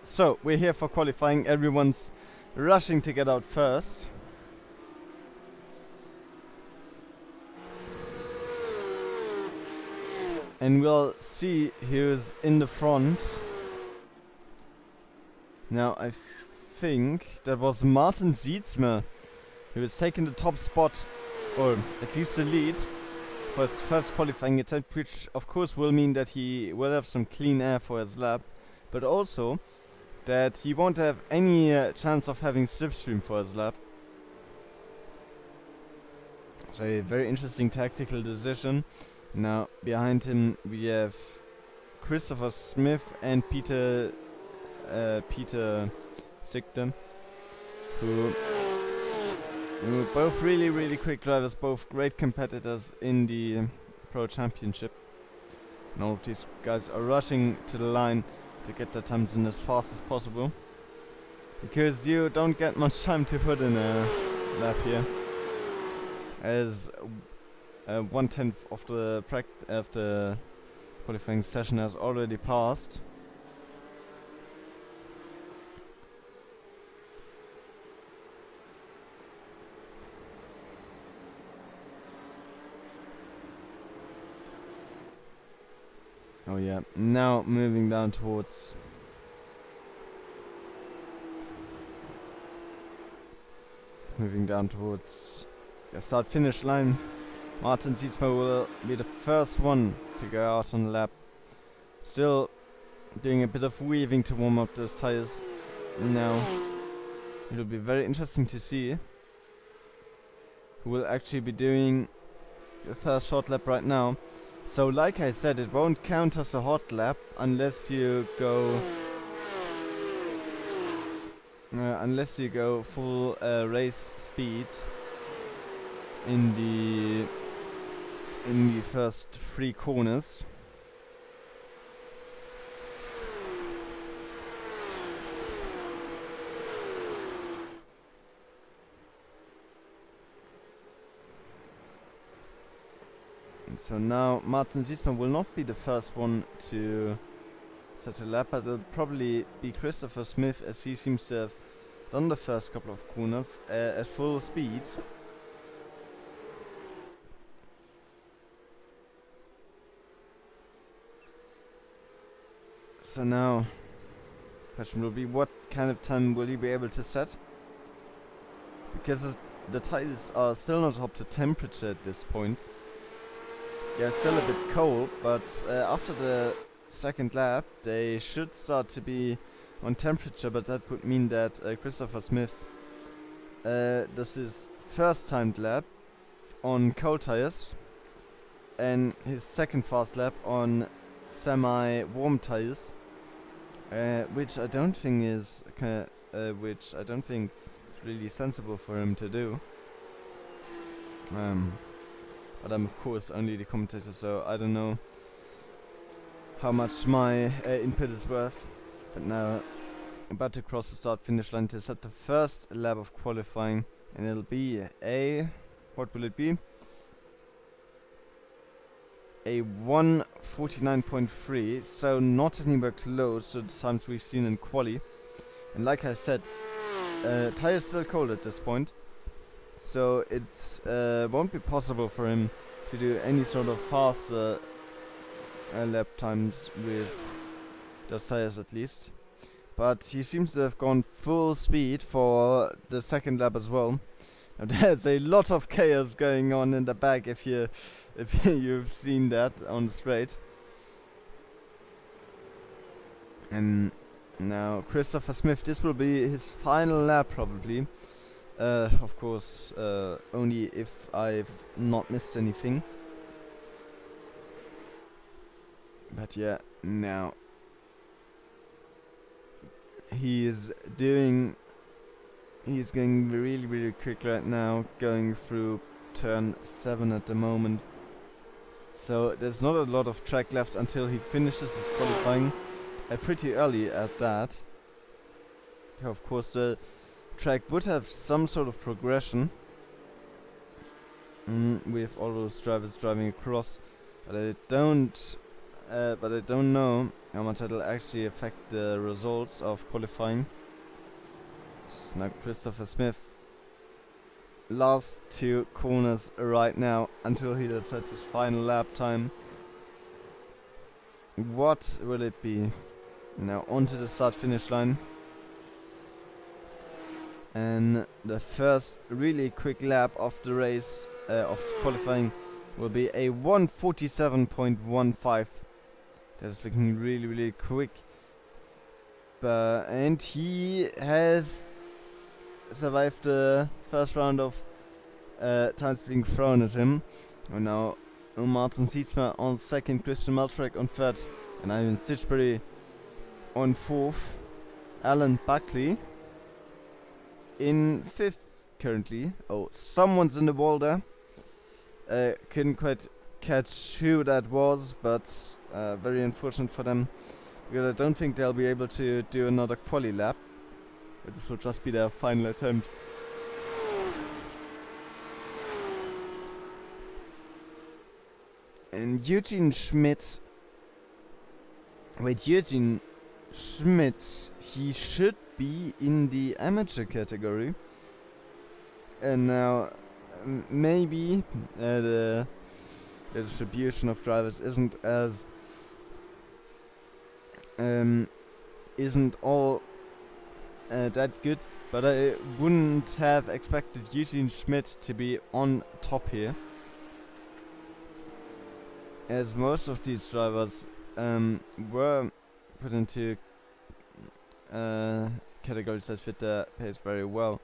So, we're here for qualifying. Everyone's rushing to get out first. And we'll see who's in the front. Now, I think that was Martin Sietsma who has taken the top spot, or at least the lead, for his first qualifying attempt, which of course will mean that he will have some clean air for his lap, but also that he won't have any chance of having slipstream for his lap. So a very interesting tactical decision. Now behind him we have Christopher Smith and Peter Sigden, who both really quick drivers, both great competitors in the Pro Championship. And all of these guys are rushing to the line to get their times in as fast as possible, because you don't get much time to put in a lap here, as 1/10 of the qualifying session has already passed. Oh yeah, now moving down towards moving down towards the start-finish line. Martin Sietsma will be the first one to go out on the lap. Still doing a bit of weaving to warm up those tires. Now it'll be very interesting to see who will actually be doing the first short lap right now. So like I said, it won't count as a hot lap unless you go full race speed in the first 3 corners. And so now Martin Sietsma will not be the first one to set a lap, but it'll probably be Christopher Smith, as he seems to have done the first couple of corners at full speed. So now, question will be, what kind of time will he be able to set? Because the tires are still not up to temperature at this point. They're still a bit cold, but after the second lap, they should start to be on temperature, but that would mean that Christopher Smith does his first timed lap on cold tires and his second fast lap on semi-warm tires, which I don't think is really sensible for him to do. But I'm of course only the commentator, so I don't know how much my input is worth. But now about to cross the start-finish line to set the first lap of qualifying, and it'll be what will it be? A 1:49.3, so not anywhere close to the times we've seen in quali. And like I said, tires still cold at this point, so it won't be possible for him to do any sort of faster lap times with those tires, at least. But he seems to have gone full speed for the second lap as well. Now there's a lot of chaos going on in the back if you've seen that on the straight. And now Christopher Smith, this will be his final lap probably. Of course, only if I've not missed anything. But yeah, now he's going really, really quick right now, going through turn 7 at the moment. So there's not a lot of track left until he finishes his qualifying, pretty early at that. Of course, the track would have some sort of progression with all those drivers driving across, but I don't know how much that'll actually affect the results of qualifying. So now Christopher Smith, last 2 corners right now until he does set his final lap time. What will it be? Now onto the start-finish line. And the first really quick lap of the race, of qualifying, will be a 1:47.15. That is looking really, really quick. And he has survived the first round of times being thrown at him. And now Martin Sietsma on second, Christian Meltrek on third, and Ivan Stitchbury on fourth. Alan Buckley in fifth currently. Oh, someone's in the wall there. Couldn't quite catch who that was, but very unfortunate for them, because I don't think they'll be able to do another quali lap. This will just be their final attempt. And Eugene Schmidt, he should be in the amateur category. And now maybe the distribution of drivers isn't all that good, but I wouldn't have expected Eugene Schmidt to be on top here, as most of these drivers were put into categories that fit their pace very well.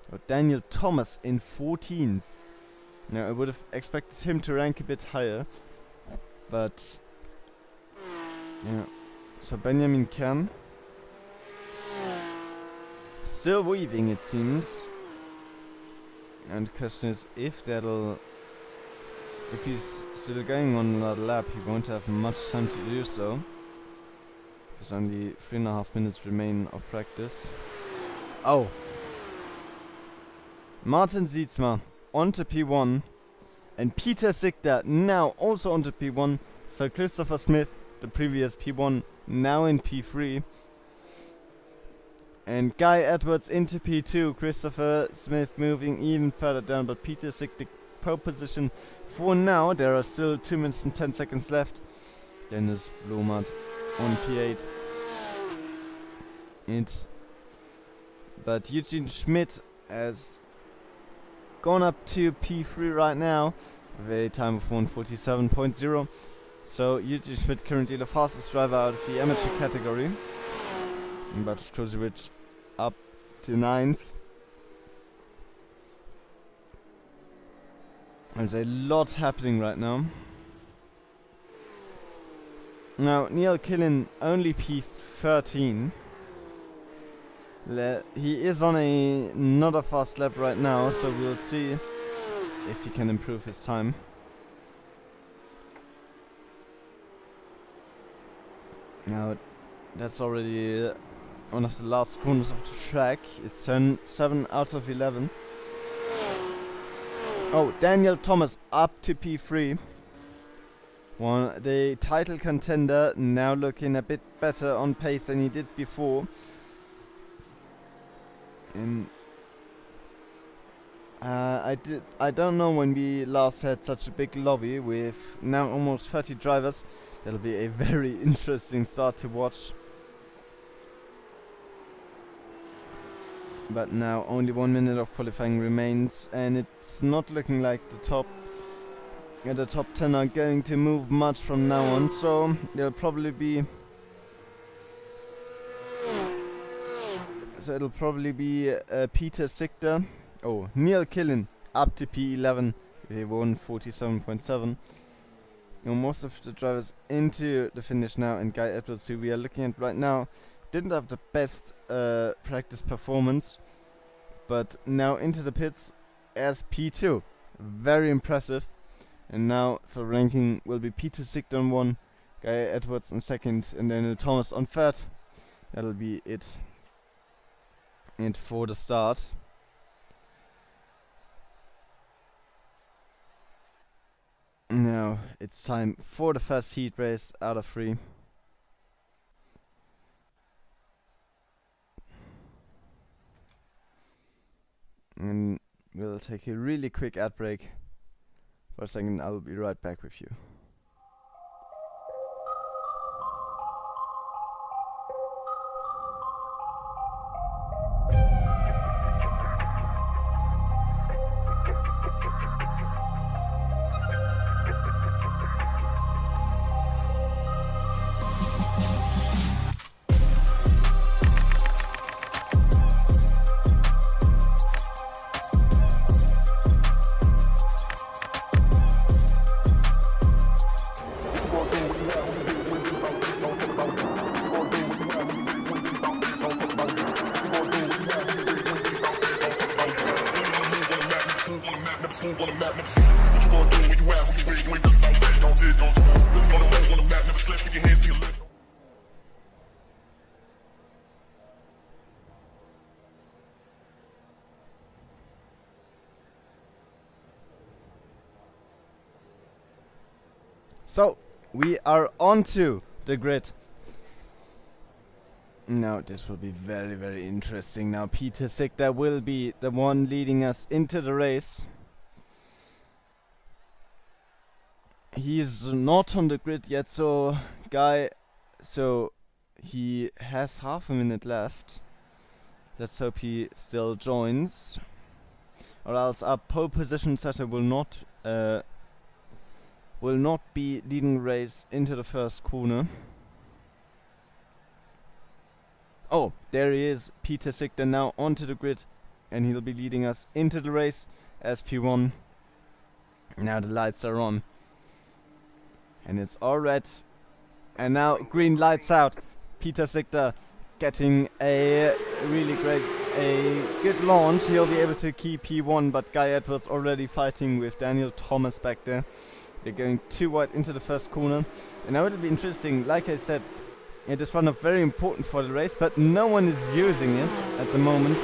But Daniel Thomas in 14th. Now I would have expected him to rank a bit higher, but yeah. So Benjamin Kern still weaving, it seems. And the question is if he's still going on another lap, he won't have much time to do so. Because only 3.5 minutes remain of practice. Oh! Martin Sietsma onto P1. And Peter Sigter now also onto P1. So Christopher Smith, the previous P1, now in P3. And Guy Edwards into P2. Christopher Smith moving even further down, but Peter Sigter pole position for now. There are still 2 minutes and 10 seconds left. Dennis Blomert on P8. But Eugene Schmidt has gone up to P3 right now with a time of 1:47.0. So Eugene Schmidt currently the fastest driver out of the amateur category. But Kozic up to 9th. There's a lot happening right now. Now Neil Killen only P13. He is on another fast lap right now, so we'll see if he can improve his time. Now that's already one of the last corners of the track. It's turn 7 out of 11. Oh, Daniel Thomas up to P3. The title contender now looking a bit better on pace than he did before. I don't know when we last had such a big lobby with now almost 30 drivers. That'll be a very interesting start to watch. But now only 1 minute of qualifying remains, and it's not looking like the top 10 are going to move much from now on. So there'll probably be Peter Sigter. Oh, Neil Killen up to P11 with a 1:47.7. Most of the drivers into the finish now, and Guy Edwards, who we are looking at right now, didn't have the best practice performance, but now into the pits as P2. Very impressive. And now, so ranking will be Peter Sigter on 1, Guy Edwards on 2nd, and then Thomas on 3rd. That'll be it. And for the start. Now it's time for the first heat race out of 3. And we'll take a really quick ad break for a second. I'll be right back with you. So, we are onto the grid. Now, this will be very, very interesting. Now, Peter Sigter will be the one leading us into the race. He is not on the grid yet, so he has half a minute left. Let's hope he still joins, or else our pole position setter will not be leading race into the first corner. Oh, there he is, Peter Sigter now onto the grid, and he'll be leading us into the race as P1. Now the lights are on, and it's all red, and now green lights out. Peter Sigter getting a really good launch. He'll be able to keep P1, but Guy Edwards already fighting with Daniel Thomas back there. They're going too wide into the first corner, and now it'll be interesting. Like I said, it is one of very important for the race, but no one is using it at the moment.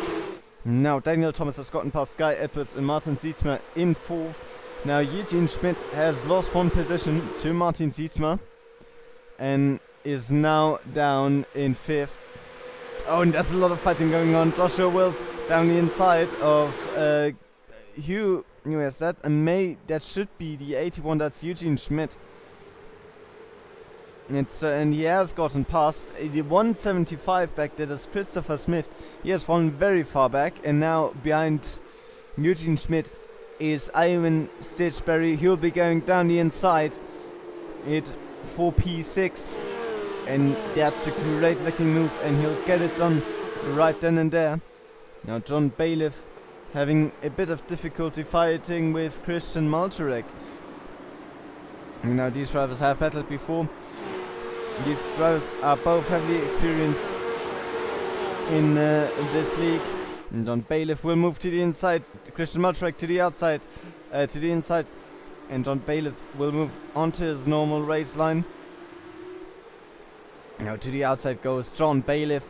Now Daniel Thomas has gotten past Guy Edwards and Martin Sietsma in fourth. Now Eugene Schmidt has lost one position to Martin Sietsma and is now down in fifth. Oh, and there's a lot of fighting going on. Joshua Wills down the inside of who has that? And that should be the 81. That's Eugene Schmidt. And he has gotten past the 175 back there. That's Christopher Smith. He has fallen very far back, and now behind Eugene Schmidt is Ivan Stitchberry. He'll be going down the inside for P6, and that's a great looking move, and he'll get it done right then and there. Now John Bailiff having a bit of difficulty fighting with Christian Malczarek. And now these drivers have battled before. These drivers are both heavily experienced in this league. And John Bailiff will move to the inside. Christian Malczarek to the outside, to the inside. And John Bailiff will move onto his normal race line. Now to the outside goes John Bailiff.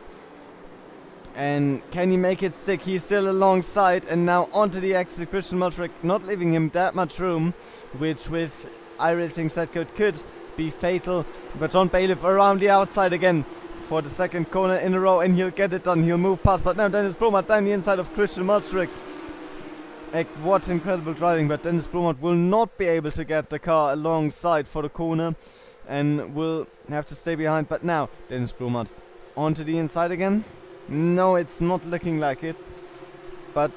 And can he make it stick? He's still alongside. And now onto the exit. Christian Malczarek not leaving him that much room, which with iRacing set code could be fatal. But John Bailiff around the outside again for the second corner in a row, and he'll get it done. He'll move past, but now Dennis Bromart down the inside of Christian Malczarek. What incredible driving, but Dennis Bromart will not be able to get the car alongside for the corner and will have to stay behind. But now Dennis Bromart onto the inside again. No, it's not looking like it, but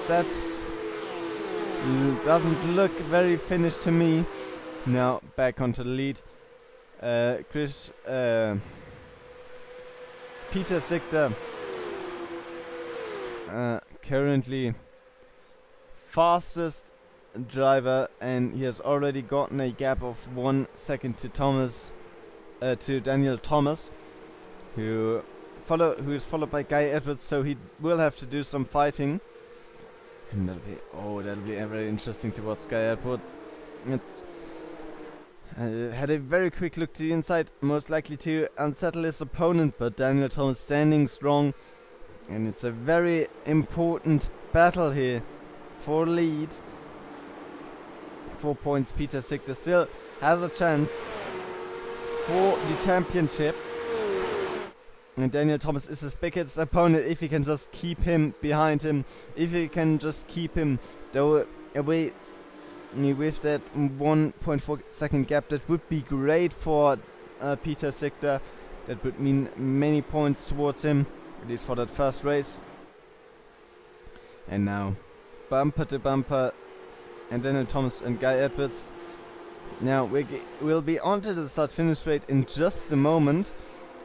that's doesn't look very finished to me. Now back onto the lead. Peter Sigter currently fastest driver, and he has already gotten a gap of 1 second to Daniel Thomas, who is followed by Guy Edwards, so he will have to do some fighting. And that'll be very interesting to watch Guy Edwards. Had a very quick look to the inside, most likely to unsettle his opponent, but Daniel Thomas standing strong, and it's a very important battle here for lead. 4 points. Peter Sigter still has a chance for the championship, and Daniel Thomas is his biggest opponent if he can just keep him behind him, if he can just keep him away with that 1.4 second gap. That would be great for Peter Sigter. That would mean many points towards him, at least for that first race. And now bumper to bumper, and Daniel Thomas and Guy Edwards. Now we'll be onto the start-finish straight in just a moment,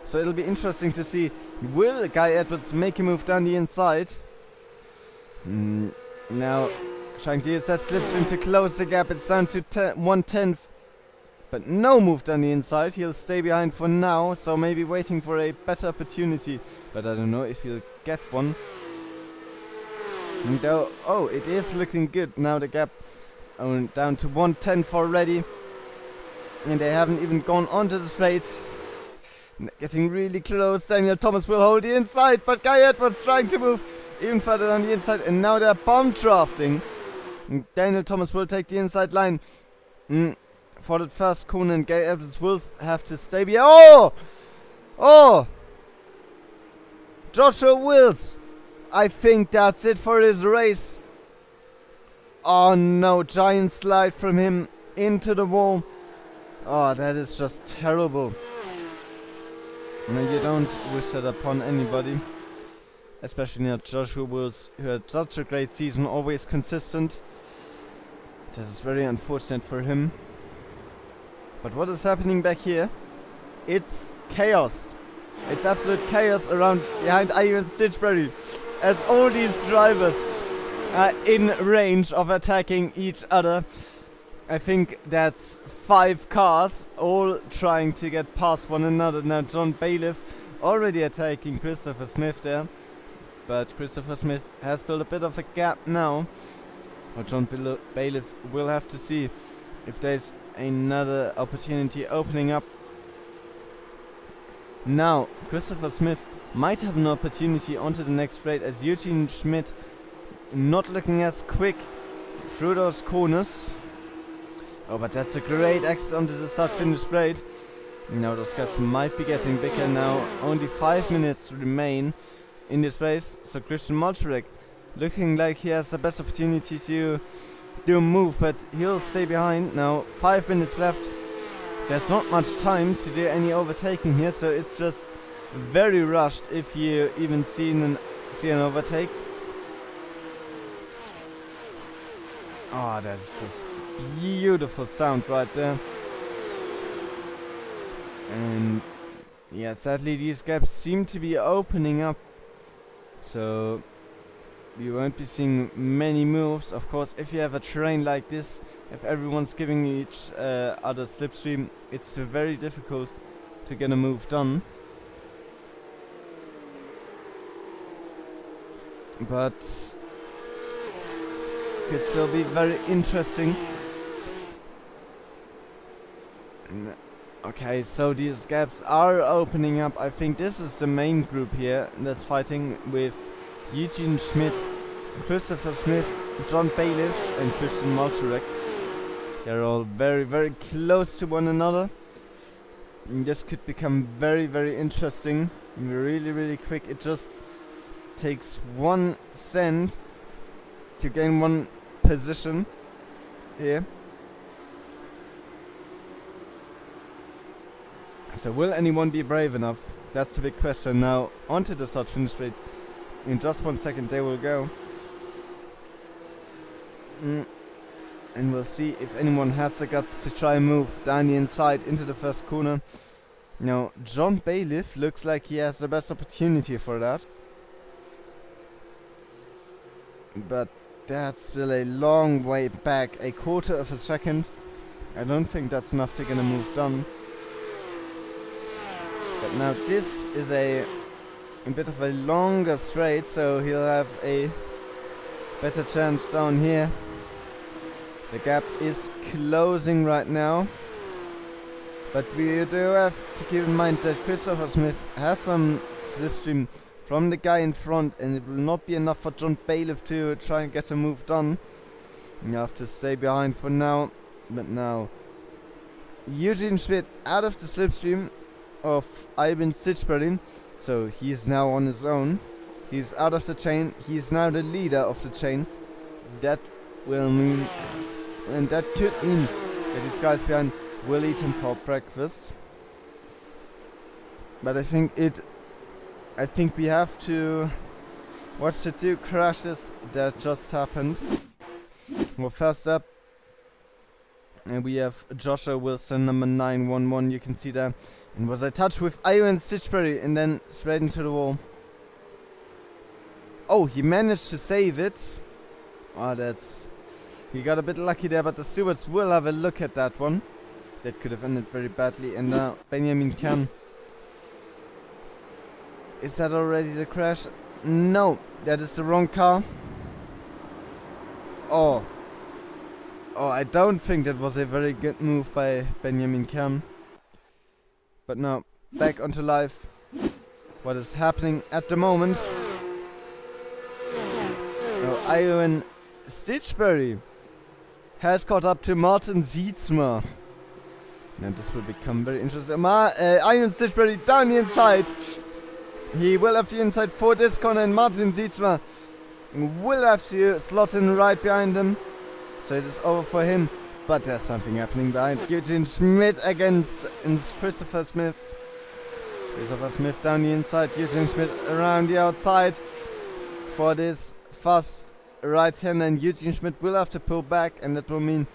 so it'll be interesting to see, will Guy Edwards make a move down the inside? Now Shang DSS slips him to close the gap. It's down to 1/10, but no move down the inside. He'll stay behind for now, so maybe waiting for a better opportunity, but I don't know if he'll get one. Though, oh, it is looking good. Now the gap down to 1/10 already, and they haven't even gone onto the straight. Getting really close. Daniel Thomas will hold the inside, but Guy Edwards trying to move even further on the inside, and now they're bomb drafting. Daniel Thomas will take the inside line for the first corner, and Guy Edwards will have to stay behind. Oh! Joshua Wills! I think that's it for his race. Oh no, giant slide from him into the wall. Oh, that is just terrible. You don't wish that upon anybody. Especially not Joshua Wills, who had such a great season, always consistent. That is very unfortunate for him. But what is happening back here? It's chaos. It's absolute chaos around behind Ivan Stitchberry, as all these drivers are in range of attacking each other. I think that's 5 cars all trying to get past one another. Now John Bailiff already attacking Christopher Smith there, but Christopher Smith has built a bit of a gap now. Or John Bailiff will have to see if there's another opportunity opening up. Now Christopher Smith might have an opportunity onto the next straight, as Eugene Schmidt not looking as quick through those corners. Oh, but that's a great exit onto the start-finish straight. Now those gaps might be getting bigger now. Only 5 minutes remain in this race, so Christian Molcharek looking like he has the best opportunity to do a move, but he'll stay behind. Now 5 minutes left. There's not much time to do any overtaking here, so it's just very rushed if you even see an overtake. Oh, that's just beautiful sound right there. And yeah, sadly these gaps seem to be opening up, so we won't be seeing many moves. Of course, if you have a terrain like this, if everyone's giving each other slipstream, it's very difficult to get a move done. But could still be very interesting. Okay, so these gaps are opening up. I think this is the main group here that's fighting, with Eugene Schmidt, Christopher Smith, John Bailiff and Christian Molcharek. They're all very, very close to one another. And this could become very, very interesting. Really, really quick. It just takes 1 cent to gain 1 position here. So will anyone be brave enough? That's the big question. Now onto the start finish straight. In just 1 second they will go. And we'll see if anyone has the guts to try and move down the inside into the first corner. Now John Bailiff looks like he has the best opportunity for that. But that's still a long way back. A quarter of a second. I don't think that's enough to get a move done. But now this is a bit of a longer straight, so he'll have a better chance down here. The gap is closing right now. But we do have to keep in mind that Christopher Smith has some slipstream from the guy in front, and it will not be enough for John Bailiff to try and get a move done. You have to stay behind for now. But now Eugene Schmidt out of the slipstream of Ivan Stitchberlin, so he's now on his own. He's out of the chain. He's now the leader of the chain. That will mean, and that could mean that these guys behind will eat him for breakfast. But I think we have to watch the 2 crashes that just happened. Well, first up, we have Joshua Wilson, number 911. You can see there. And was a touch with Ivan Stitchberry and then straight into the wall. Oh, he managed to save it. Oh, he got a bit lucky there, but the stewards will have a look at that one. That could have ended very badly. And now Benjamin Kern. Is that already the crash? No, that is the wrong car. Oh, I don't think that was a very good move by Benjamin Kern. But now, back onto live. What is happening at the moment? Oh, Ivan Stitchberry has caught up to Martin Sietsma. Now this will become very interesting. Ivan Stitchberry down the inside. He will have the inside for this corner, and Martin Sietsma will have to slot in right behind him. So it is over for him. But there's something happening behind Eugene Schmidt against Christopher Smith. Christopher Smith down the inside, Eugene Schmidt around the outside for this fast right-hander, and Eugene Schmidt will have to pull back, and that will mean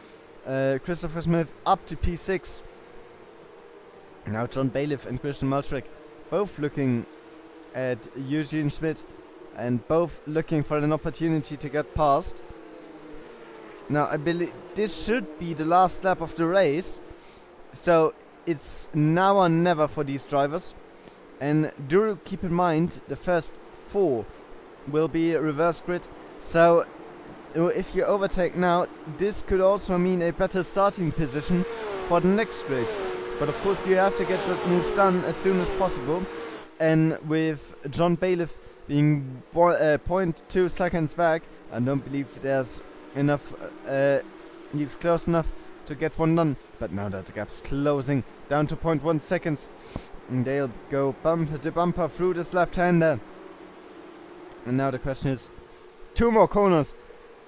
Christopher Smith up to P6. Now John Bailiff and Christian Maltrek both looking at Eugene Schmidt and both looking for an opportunity to get past. Now I believe this should be the last lap of the race, so it's now or never for these drivers. And do keep in mind the first 4 will be reverse grid, so if you overtake now, this could also mean a better starting position for the next race. But of course you have to get that move done as soon as possible, and with John Bailiff being 0.2 seconds back, I don't believe there's enough, he's close enough to get one done. But now that the gap's closing down to 0.1 seconds, and they'll go bumper to bumper through this left-hander. And now the question is, 2 more corners.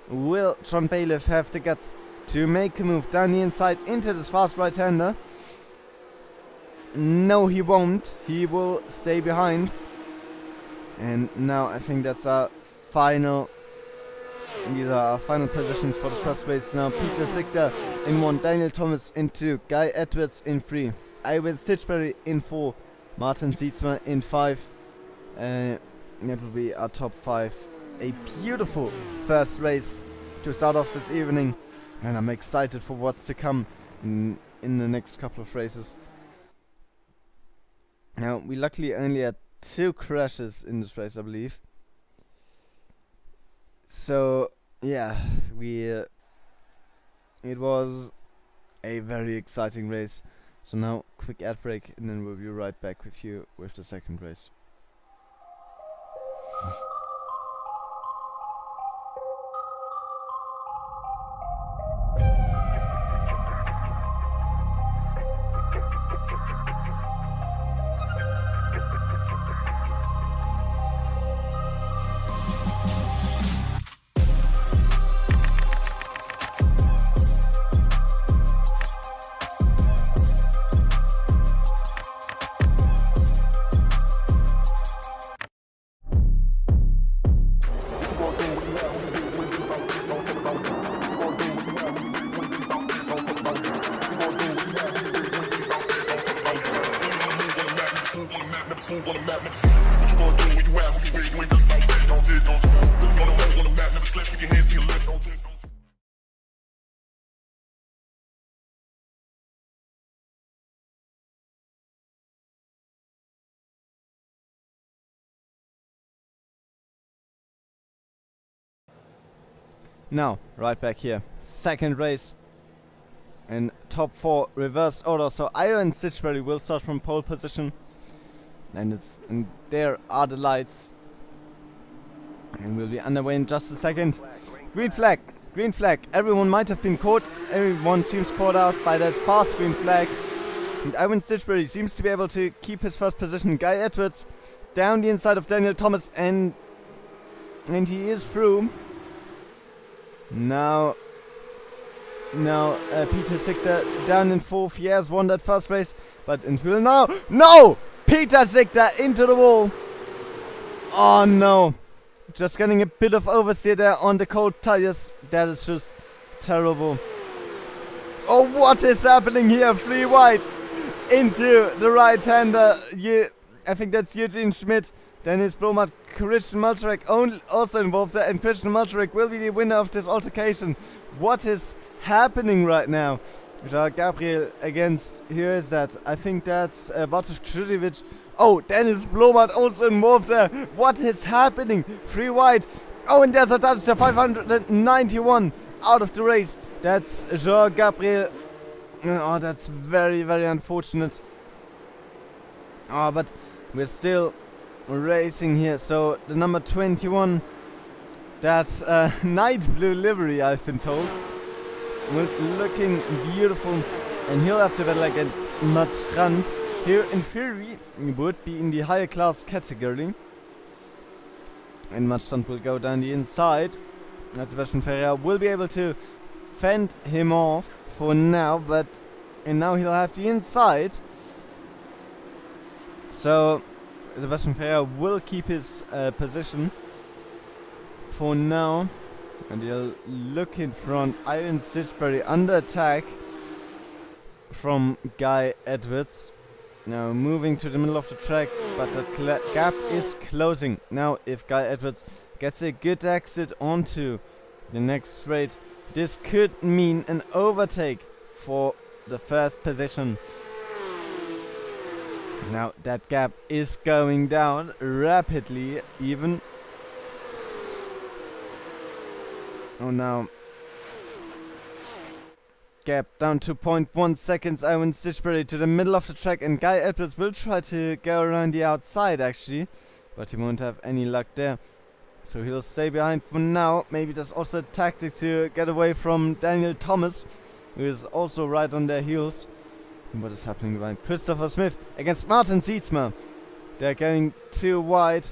Will John Bailiff have the guts to make a move down the inside into this fast right-hander? No, he won't. He will stay behind. And now I think that's our final. These are our final positions for the first race. Now Peter Sigler in 1, Daniel Thomas in 2, Guy Edwards in 3, Ivan Stitchberry in 4, Martin Sietsma in 5. That will be our top 5. A beautiful first race to start off this evening, and I'm excited for what's to come in the next couple of races. Now we luckily only had 2 crashes in this race, I believe. So yeah, it was a very exciting race. So now quick ad break, and then we'll be right back with you with the second race. Now, right back here, second race in top 4 reverse order. So Ivan Stitchberry will start from pole position, and there are the lights, and we'll be underway in just a second. Green flag, green flag. Everyone might have been caught. Everyone seems caught out by that fast green flag. And Ivan Stitchberry seems to be able to keep his first position. Guy Edwards down the inside of Daniel Thomas, and he is through. Now Peter Sigler down in 4th. He has won that first race, but until now, no! Peter Sigler into the wall. Oh no! Just getting a bit of oversteer there on the cold tires. That is just terrible. Oh, what is happening here? 3 wide into the right-hander. I think that's Eugene Schmidt. Dennis Blomat, Christian Maltrek also involved there, and Christian Maltrek will be the winner of this altercation. What is happening right now? Gabriel against, here is that? I think that's Bartosz Krzyzewicz. Oh, Dennis Blomat also involved there. What is happening? 3 wide. Oh, and there's a touch, 591 out of the race. That's Jean Gabriel. Oh, that's very, very unfortunate. Oh, but we're still racing here. So the number 21, that's night blue livery, I've been told, looking beautiful, and he'll have to battle against Matt Strand. Here in theory would be in the higher class category, and Matt Strand will go down the inside. Sebastian Ferreira will be able to fend him off for now, and now he'll have the inside. So Sebastian Ferrer will keep his position for now, and he'll look in front. Ivan Stitchberry under attack from Guy Edwards. Now moving to the middle of the track, but the gap is closing. Now if Guy Edwards gets a good exit onto the next straight, this could mean an overtake for the first position. Now that gap is going down rapidly even. Oh, now gap down to 0.1 seconds. Ivan Stitchberry to the middle of the track, and Guy Edwards will try to go around the outside actually, but he won't have any luck there. So he'll stay behind for now. Maybe there's also a tactic to get away from Daniel Thomas, who is also right on their heels. And what is happening behind Christopher Smith against Martin Sietsma? They're going too wide.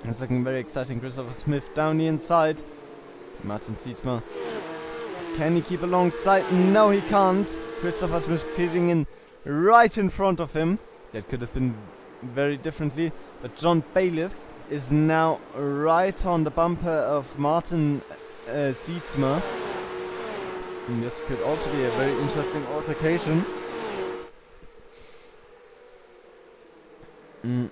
It's looking very exciting. Christopher Smith down the inside. Martin Sietsma. Can he keep alongside? No, he can't. Christopher Smith piecing in right in front of him. That could have been very differently. But John Bailiff is now right on the bumper of Martin Sietsma. And this could also be a very interesting altercation. Now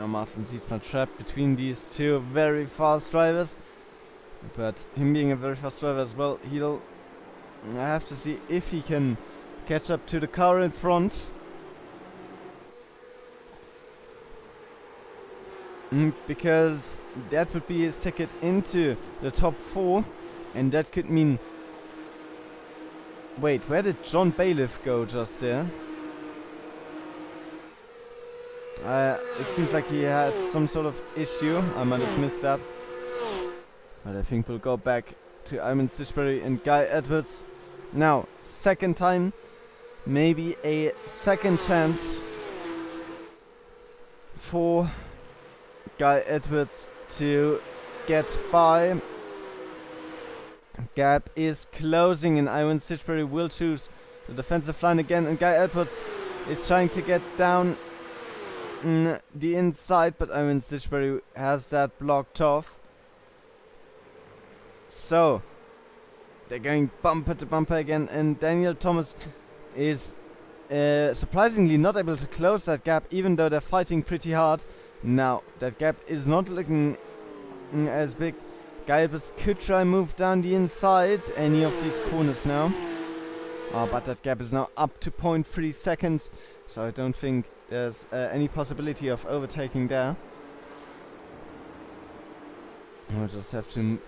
Martin Sietsma trapped between these two very fast drivers. But him being a very fast driver as well, he'll have to see if he can catch up to the car in front. Because that would be his ticket into the top 4, and that could mean... Wait, where did John Bailiff go just there? It seems like he had some sort of issue. I might have missed that. But I think we'll go back to Ivan Stitchberry and Guy Edwards. Now, second time, maybe a second chance for Guy Edwards to get by. Gap is closing, and Ivan Stitchberry will choose the defensive line again, and Guy Edwards is trying to get down the inside, but Ivan Stitchberry has that blocked off. So they're going bumper to bumper again, and Daniel Thomas is surprisingly not able to close that gap, even though they're fighting pretty hard. Now that gap is not looking as big. Guy Edwards could try and move down the inside any of these corners now. But that gap is now up to 0.3 seconds, so I don't think there's any possibility of overtaking there. We'll just have to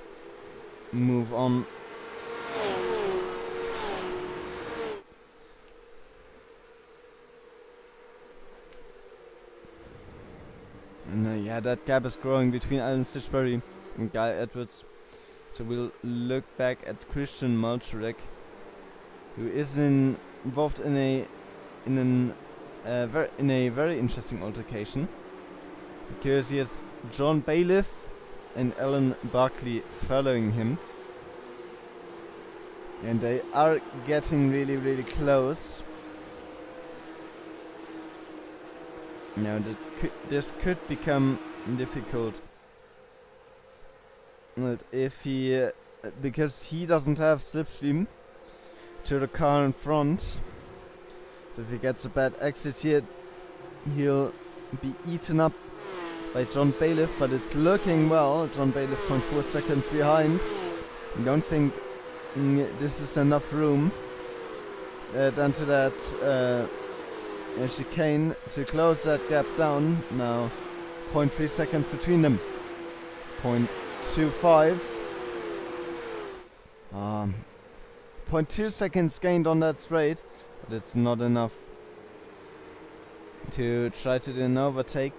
move on. And yeah, that gap is growing between Ivan Stitchberry and Guy Edwards. So we'll look back at Christian Malczarek, who is involved in a very interesting altercation, because he has John Bailiff and Alan Barkley following him, and they are getting really close. Now this could become difficult. But if he, because he doesn't have slipstream to the car in front, so if he gets a bad exit here, he'll be eaten up by John Bailiff. But it's looking well. John Bailiff 0.4 seconds behind. I don't think this is enough room down to that chicane to close that gap down. Now 0.3 seconds between them. 0.25. 0.2 seconds gained on that straight, but it's not enough to try to do an overtake.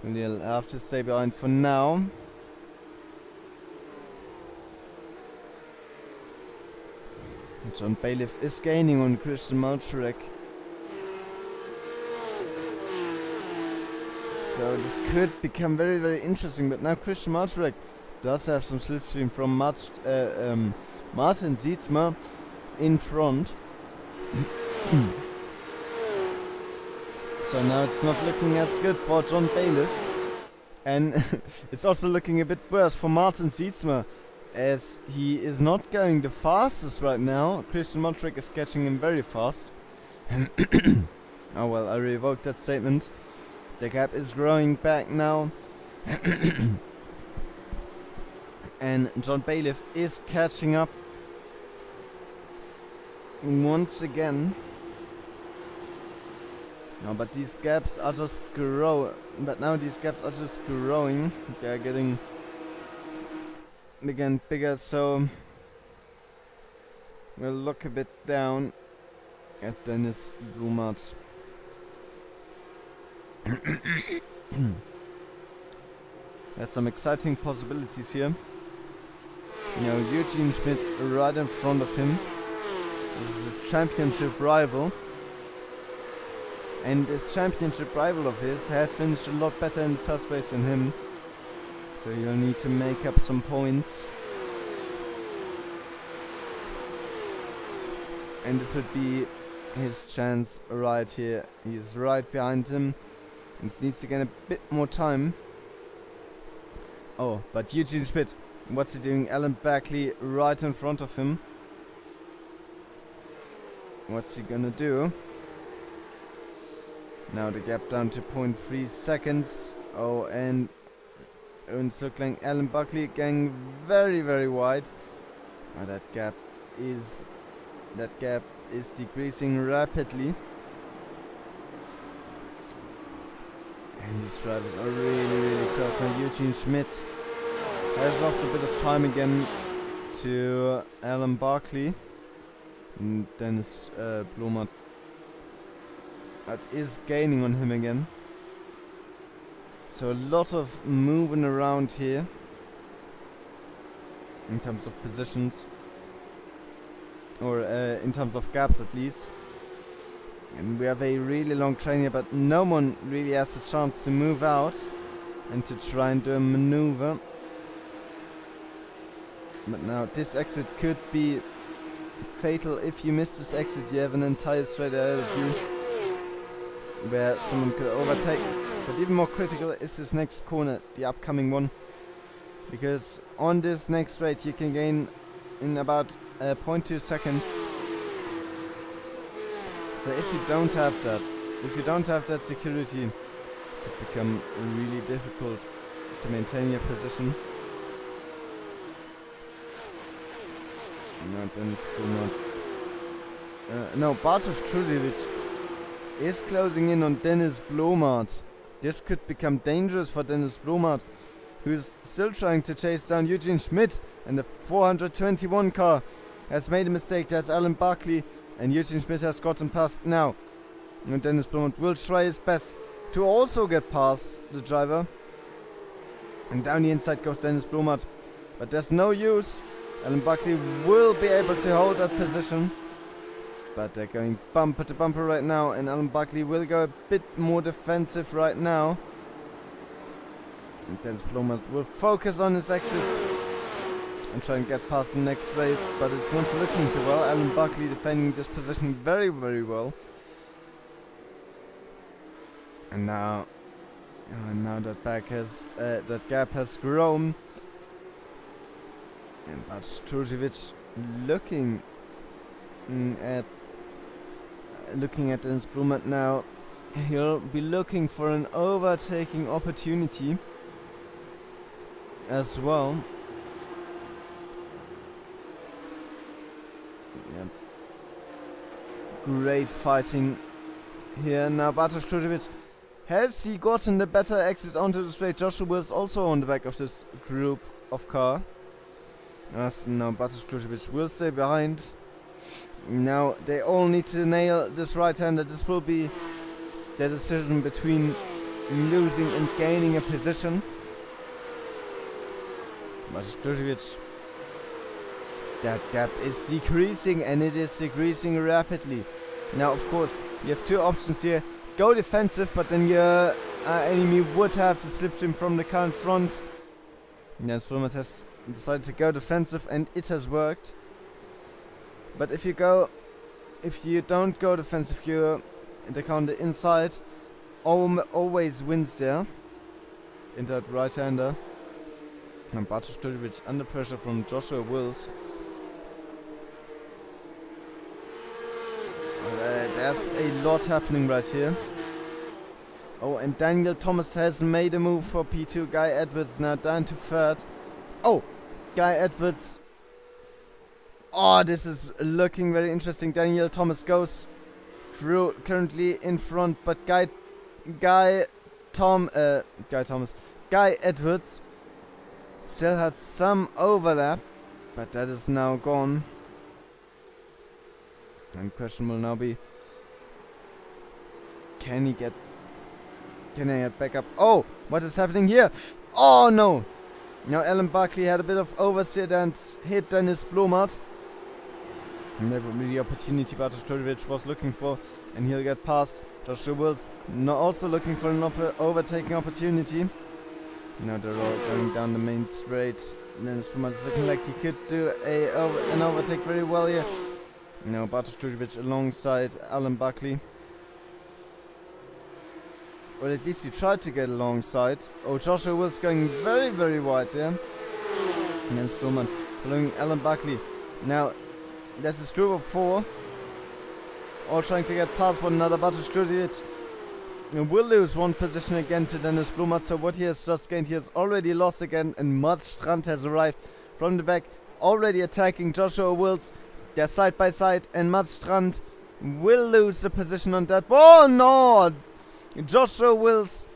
We'll have to stay behind for now. John Bailiff is gaining on Christian Malczarek. So this could become very interesting, but now Christian Malczarek does have some slipstream from Martin Sietsma in front. So now it's not looking as good for John Bailiff. And it's also looking a bit worse for Martin Sietsma, as he is not going the fastest right now. Christian Montrek is catching him very fast. Oh well, I revoked that statement. The gap is growing back now. And John Bailiff is catching up once again. No, but these gaps are just growing. But now these gaps are just growing. They are getting bigger and bigger. So we'll look a bit down at Dennis Blumart. There's some exciting possibilities here. You know, Eugene Schmidt right in front of him. This is his championship rival. And this championship rival of his has finished a lot better in first place than him. So he'll need to make up some points. And this would be his chance right here. He's right behind him. And he needs to get a bit more time. Oh, but Eugene Schmidt, what's he doing? Alan Backley right in front of him. What's he gonna do? Now the gap down to 0.3 seconds. Oh, and encircling Alan Buckley getting very, very wide. Oh, that gap is decreasing rapidly. And these drivers are really, really close. Now Eugene Schmidt has lost a bit of time again to Alan Barkley. And Dennis Blumart is gaining on him again. So a lot of moving around here in terms of positions, or in terms of gaps at least. And we have a really long train here, but no one really has the chance to move out and to try and do a maneuver. But now this exit could be fatal. If you miss this exit, you have an entire straight ahead of you where someone could overtake. But even more critical is this next corner, the upcoming one, because on this next straight you can gain in about 0.2 seconds. So if you don't have that security, it could become really difficult to maintain your position. No, Dennis Blumart. No, Bartosz Krudiewicz is closing in on Dennis Blumart. This could become dangerous for Dennis Blumart, who's still trying to chase down Eugene Schmidt, and the 421 car has made a mistake. There's Alan Barkley, and Eugene Schmidt has gotten past now. And Dennis Blumart will try his best to also get past the driver. And down the inside goes Dennis Blumart. But there's no use. Alan Barkley will be able to hold that position. But they're going bumper to bumper right now, and Alan Barkley will go a bit more defensive right now. And Dennis Blumart will focus on his exit and try and get past the next wave, but it's not looking too well. Alan Barkley defending this position very, very well. And now that gap has grown. And Bartosz Krudiewicz looking at Dennis Blumart now. He'll be looking for an overtaking opportunity as well. Yep. Great fighting here. Now Bartosz Krudiewicz, has he gotten the better exit onto the straight? Joshua is also on the back of this group of car. As now Bartosz Krudiewicz will stay behind. Now they all need to nail this right-hander. This will be the decision between losing and gaining a position. Bartosz Krudiewicz, that gap is decreasing, and it is decreasing rapidly. Now of course you have two options here. Go defensive, but then your enemy would have to slipstream from the car in front. Yes, Blumart has decided to go defensive, and it has worked. But if you don't go defensive, the car on the inside, always wins there in that right-hander. And Bartosz Klujevic under pressure from Joshua Wills. There's a lot happening right here. Oh, and Daniel Thomas has made a move for P2. Guy Edwards now down to third. Oh, Guy Edwards. Oh, this is looking very interesting. Daniel Thomas goes through, currently in front, but Guy Edwards still had some overlap, but that is now gone. And question will now be, can he get back up? Oh, what is happening here? Oh no! Now Alan Buckley had a bit of oversteer and hit Dennis Blomart. And that would be the opportunity Bartosz Klujevic was looking for, and he'll get past Joshua Wills, also looking for an overtaking opportunity. Now they're all going down the main straight. Dennis Blomart is looking like he could do an overtake very well here. Now Bartosz Klujevic alongside Alan Buckley. Well, at least he tried to get alongside. Oh, Joshua Wills going very, very wide there. And then Blomart following Alan Buckley. Now, there's this group of 4. All trying to get past one another. Bartosz Klujevic will lose one position again to Dennis Blomart. So what he has just gained, he has already lost again. And Mats Strand has arrived from the back, already attacking Joshua Wills. They're side by side, and Mats Strand will lose the position on that. Oh no! Joshua Wills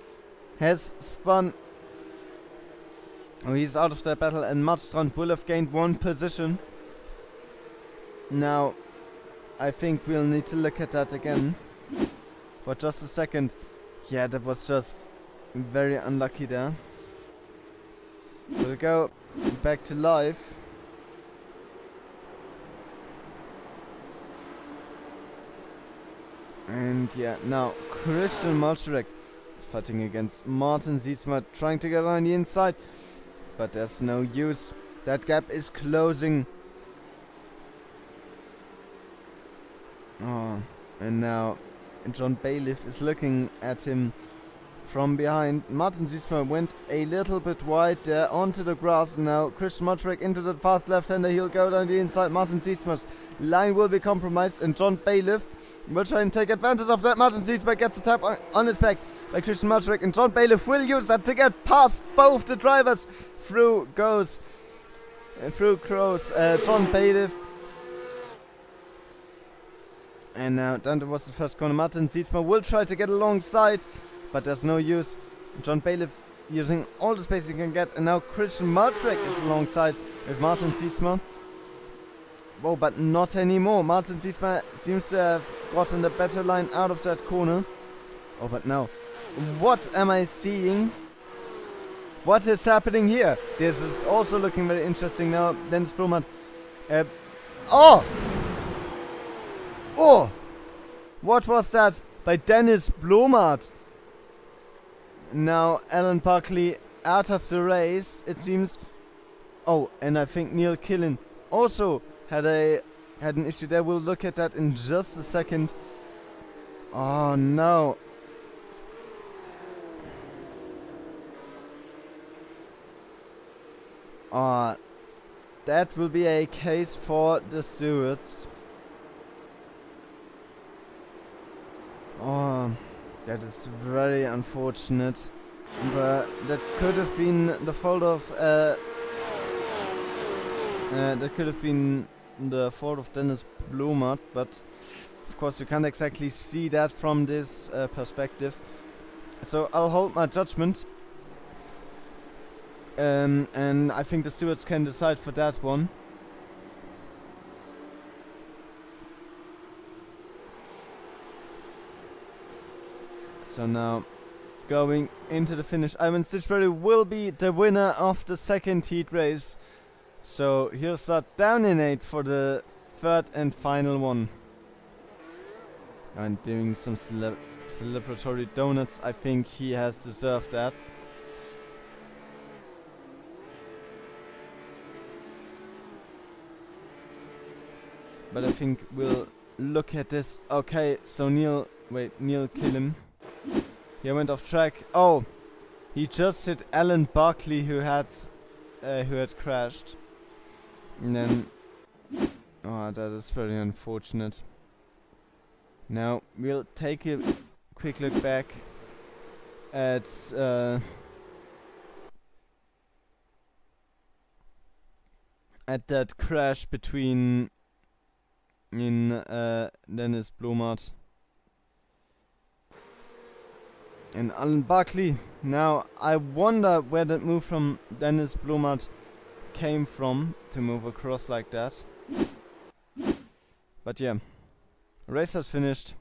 has spun. Oh, he's out of that battle, and Mats Strand will have gained one position. Now, I think we'll need to look at that again for just a second. Yeah, that was just very unlucky there. We'll go back to live. And yeah, now Christian Malczarek is fighting against Martin Sietsma, trying to get on the inside, but there's no use. That gap is closing. Oh, and now John Bailiff is looking at him from behind. Martin Sietsma went a little bit wide there onto the grass. And now Christian Malczarek into the fast left-hander. He'll go down the inside. Martin Sietsma's line will be compromised, and John Bailiff will try and take advantage of that. Martin Sietsma gets a tap on his back by Christian Malczarek, and John Bailiff will use that to get past both the drivers. Through crows. John Bailiff. And now down towards the first corner. Martin Sietsma will try to get alongside, but there's no use. John Bailiff using all the space he can get, and now Christian Malczarek is alongside with Martin Sietsma. Whoa, but not anymore. Martin Sietsma seems to have gotten the better line out of that corner. Oh, but now, what am I seeing? What is happening here? This is also looking very interesting now. Dennis Blomart. Oh! What was that? By Dennis Blomart. Now Alan Buckley out of the race, it seems. Oh, and I think Neil Killen also had an issue there. We'll look at that in just a second. Oh no. That will be a case for the stewards. Oh, that is very unfortunate. But that could have been the fault of Dennis Blomart, but of course you can't exactly see that from this perspective. So I'll hold my judgment. And I think the stewards can decide for that one. So now, going into the finish, Ivan Stitchberry will be the winner of the second heat race. So he'll start down in 8 for the third and final one. And doing some celebratory donuts. I think he has deserved that. But I think we'll look at this. Okay, so Neil Killen He went off track. Oh, he just hit Alan Barkley, who had crashed. And then, oh, that is very unfortunate. Now we'll take a quick look back at that crash between Dennis Blomart and Alan Barkley. Now I wonder where that move from Dennis Blomart came from to move across like that. But yeah, race has finished,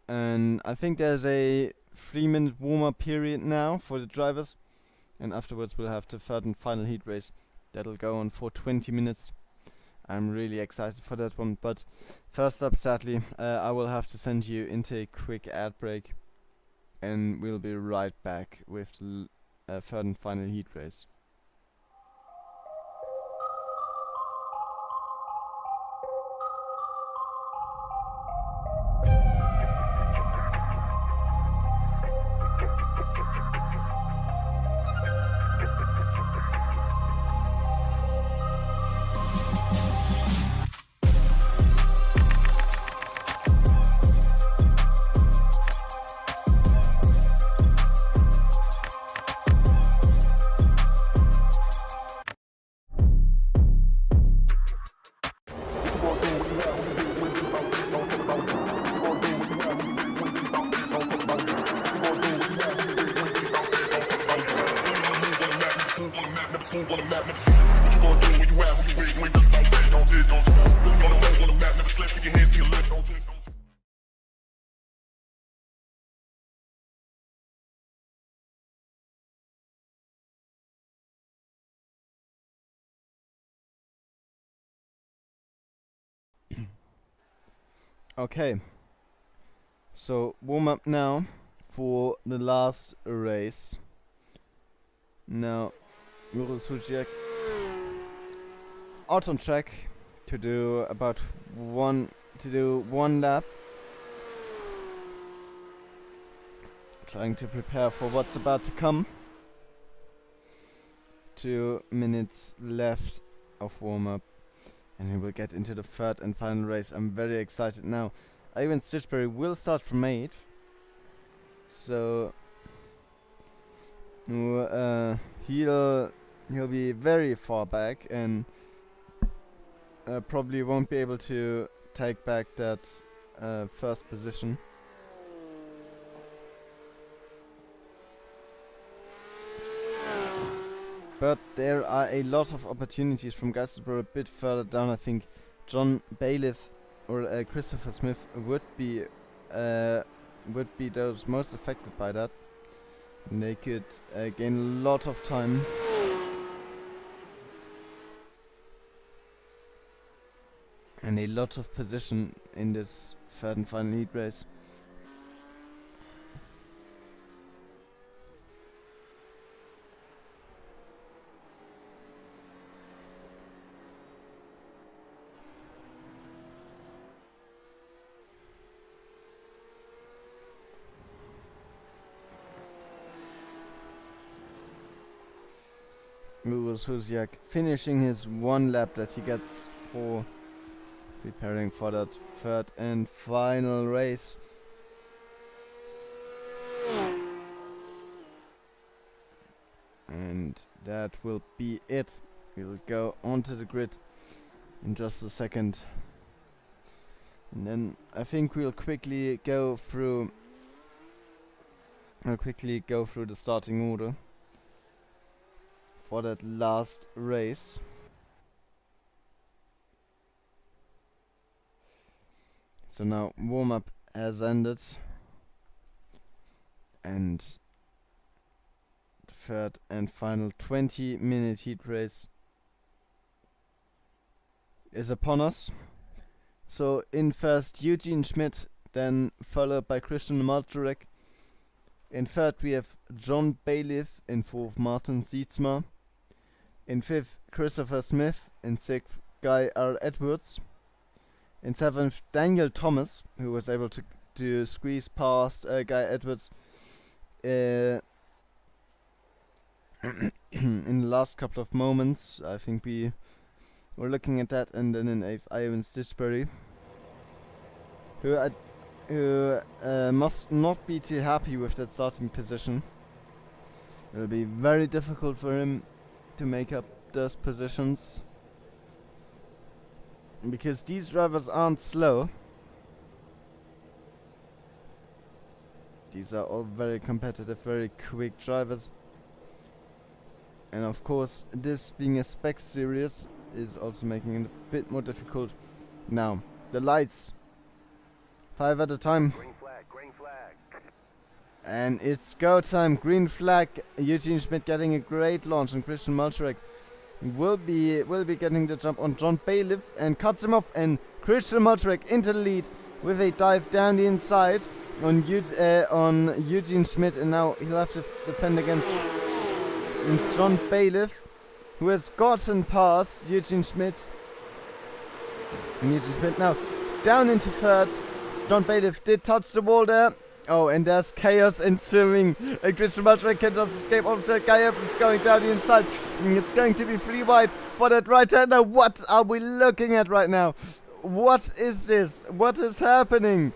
and I think there's a 3-minute warm-up period now for the drivers, and afterwards we'll have the third and final heat race. That'll go on for 20 minutes. I'm really excited for that one, but first up, sadly, I will have to send you into a quick ad break, and we'll be right back with the third and final heat race. Okay, so warm up now for the last race. Now, Ural Sujiak out on track to do one lap, trying to prepare for what's about to come. 2 minutes left of warm up, and we will get into the third and final race. I'm very excited now. Ivan Stitchberry will start from 8th, so he'll be very far back, and probably won't be able to take back that first position. But there are a lot of opportunities from guys that were a bit further down. I think John Bailiff or Christopher Smith would be those most affected by that. And they could gain a lot of time. And a lot of position in this third and final heat race. Suziak finishing his one lap that he gets for preparing for that third and final race. And that will be it. We'll go onto the grid in just a second. And then I think we'll quickly go through the starting order for that last race. So now warm-up has ended, and the third and final 20-minute heat race is upon us. So in first Eugene Schmidt, then followed by Christian Malturek. In third we have John Bailiff, in fourth Martin Sietsma. In fifth, Christopher Smith. In sixth, Guy R. Edwards. In seventh, Daniel Thomas, who was able to to squeeze past Guy Edwards in the last couple of moments. I think we were looking at that, and then in 8th, Ivan Stitchbury, who must not be too happy with that starting position. It will be very difficult for him to make up those positions, because these drivers aren't slow. These are all very competitive, very quick drivers. And of course, this being a spec series is also making it a bit more difficult. Now, the lights. 5 at a time. Green flag, green flag. And it's go time. Green flag. Eugene Schmidt getting a great launch, and Christian Malczarek will be getting the jump on John Bailiff and cuts him off, and Christian Malczarek into the lead with a dive down the inside on Eugene Schmidt, and now he'll have to defend against John Bailiff, who has gotten past Eugene Schmidt. And Eugene Schmidt now down into 3rd. John Bailiff did touch the wall there. Oh, and there's chaos ensuing. Christian Malczarek can just escape off the guy up is going down the inside. And it's going to be free wide for that right-hander. What are we looking at right now? What is this? What is happening?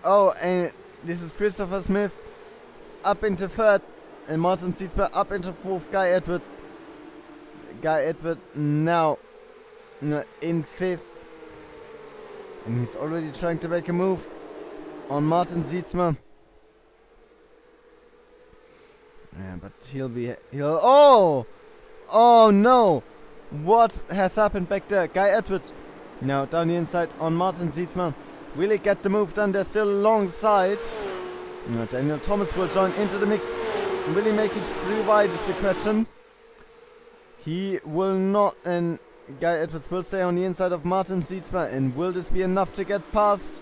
Oh, and this is Christopher Smith up into 3rd. And Martin Sietsberg up into 4th. Guy Edward now in 5th. And he's already trying to make a move on Martin Sietsma. Yeah, but he'll oh no! What has happened back there? Guy Edwards now down the inside on Martin Sietsma. Will he get the move done? They're still alongside. Daniel Thomas will join into the mix. Will he make it free wide is the question. He will not, and Guy Edwards will stay on the inside of Martin Sietsma. And will this be enough to get past?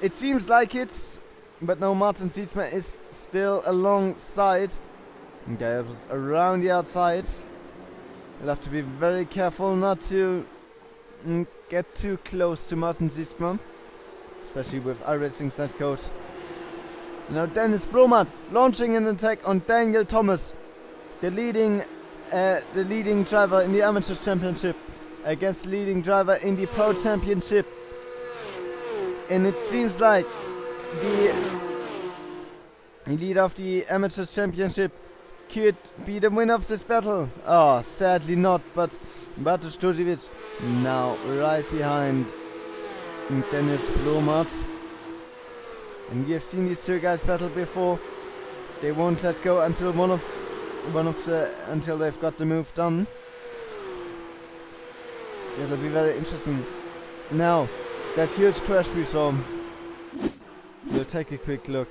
It seems like it, but no, Martin Sietsma is still alongside. And Guy Edwards around the outside. You'll have to be very careful not to get too close to Martin Sietsma, especially with iRacing's net code. Now Dennis Blomart launching an attack on Daniel Thomas, the leading driver in the Amateurs Championship, against the leading driver in the Pro Championship. And it seems like the leader of the Amateurs Championship could be the winner of this battle. Oh, sadly not, but Bartosz Tuziewicz now right behind Dennis Blomart. And we have seen these two guys battle before. They won't let go until until they've got the move done. It'll be very interesting. Now, that huge crash we saw. We'll take a quick look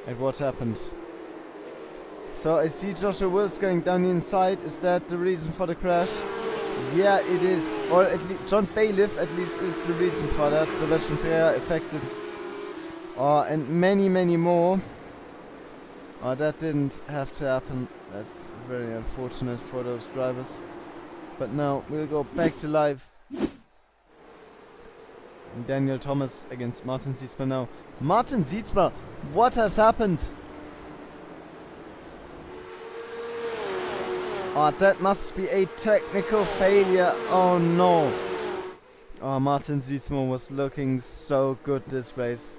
at what happened. So I see Joshua Wills going down the inside. Is that the reason for the crash? Yeah, it is. Or at least John Bailiff at least is the reason for that. Sebastian Freire affected. And many, many more. That didn't have to happen. That's very unfortunate for those drivers. But now we'll go back to live. And Daniel Thomas against Martin Sietsma now. Martin Sietsma, what has happened? That must be a technical failure. Oh no. Martin Sietsma was looking so good this race.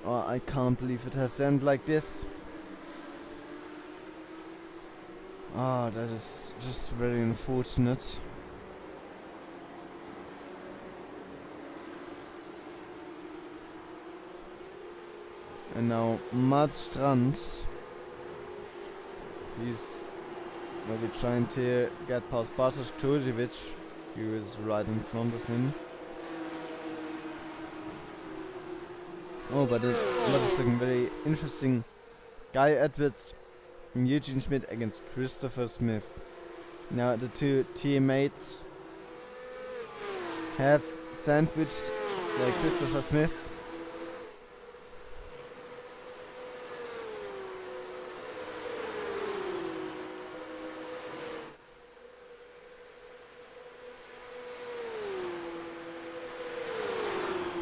I can't believe it has ended like this. That is just very unfortunate. And now Mats Strand. He's maybe trying to get past Bartosz Tuziewicz, who is right in front of him. But it's looking very interesting. Guy Edwards and Eugene Schmidt against Christopher Smith. Now the two teammates have sandwiched Christopher Smith.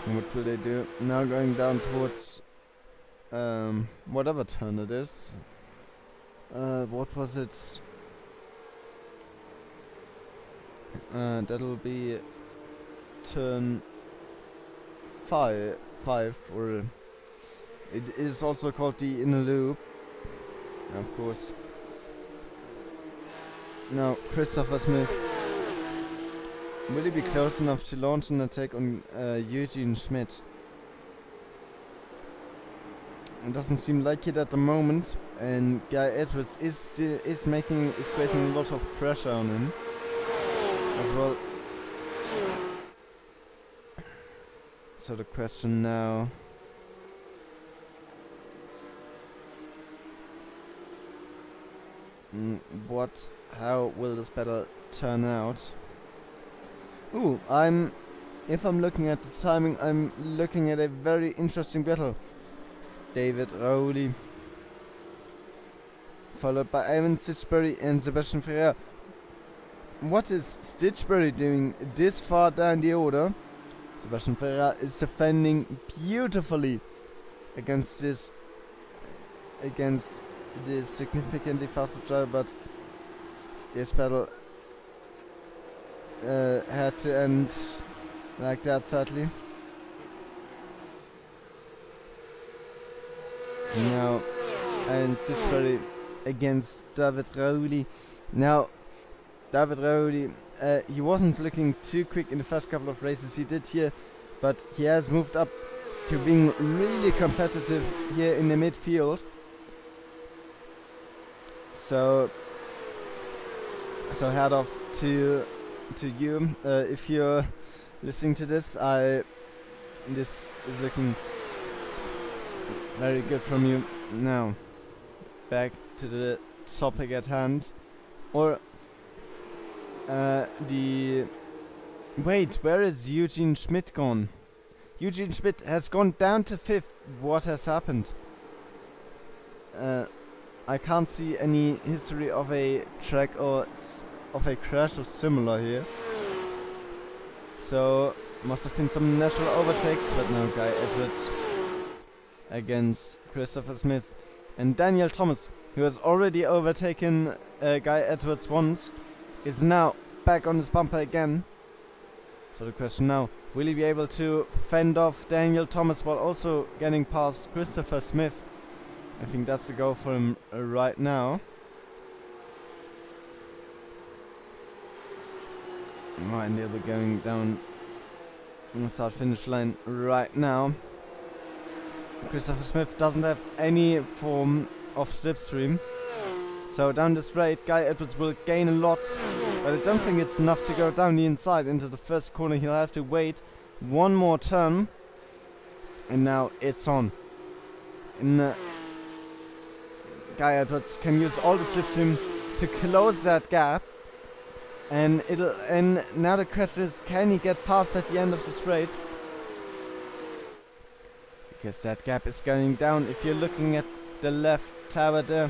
What will they do? Now going down towards whatever turn it is. What was it? That'll be turn 5, or it is also called the inner loop, of course. Now Christopher Smith, will he be close enough to launch an attack on Eugene Schmidt? It doesn't seem like it at the moment, and Guy Edwards is creating a lot of pressure on him as well. So the question now, how will this battle turn out? Ooh, if I'm looking at the timing, I'm looking at a very interesting battle. David Rowley, followed by Ivan Stitchbury and Sebastian Ferrer. What is Stitchbury doing this far down the order? Sebastian Ferrer is defending beautifully against this significantly faster driver, but this battle had to end like that, sadly. Now, and Stitchbury against David Rowley. Now, David Rowley, he wasn't looking too quick in the first couple of races he did here, but he has moved up to being really competitive here in the midfield. So head off to you if you're listening to this. This is looking very good from you. Now, back to the topic at hand. Or wait, where is Eugene Schmidt gone? Eugene Schmidt has gone down to 5th. What has happened? I can't see any history of a track or of a crash or similar here. So must have been some natural overtakes, but now Guy Edwards against Christopher Smith, and Daniel Thomas, who has already overtaken Guy Edwards once, is now back on his bumper again. So the question now, will he be able to fend off Daniel Thomas while also getting past Christopher Smith? I think that's the goal for him right now. Right, and they'll be going down on the start-finish line right now. Christopher Smith doesn't have any form of slipstream, so down this straight, Guy Edwards will gain a lot, but I don't think it's enough to go down the inside into the first corner. He'll have to wait one more turn, and now it's on. And Guy Edwards can use all the slipstream to close that gap, and now the question is, can he get past at the end of the straight? Because that gap is going down. If you're looking at the left tower there,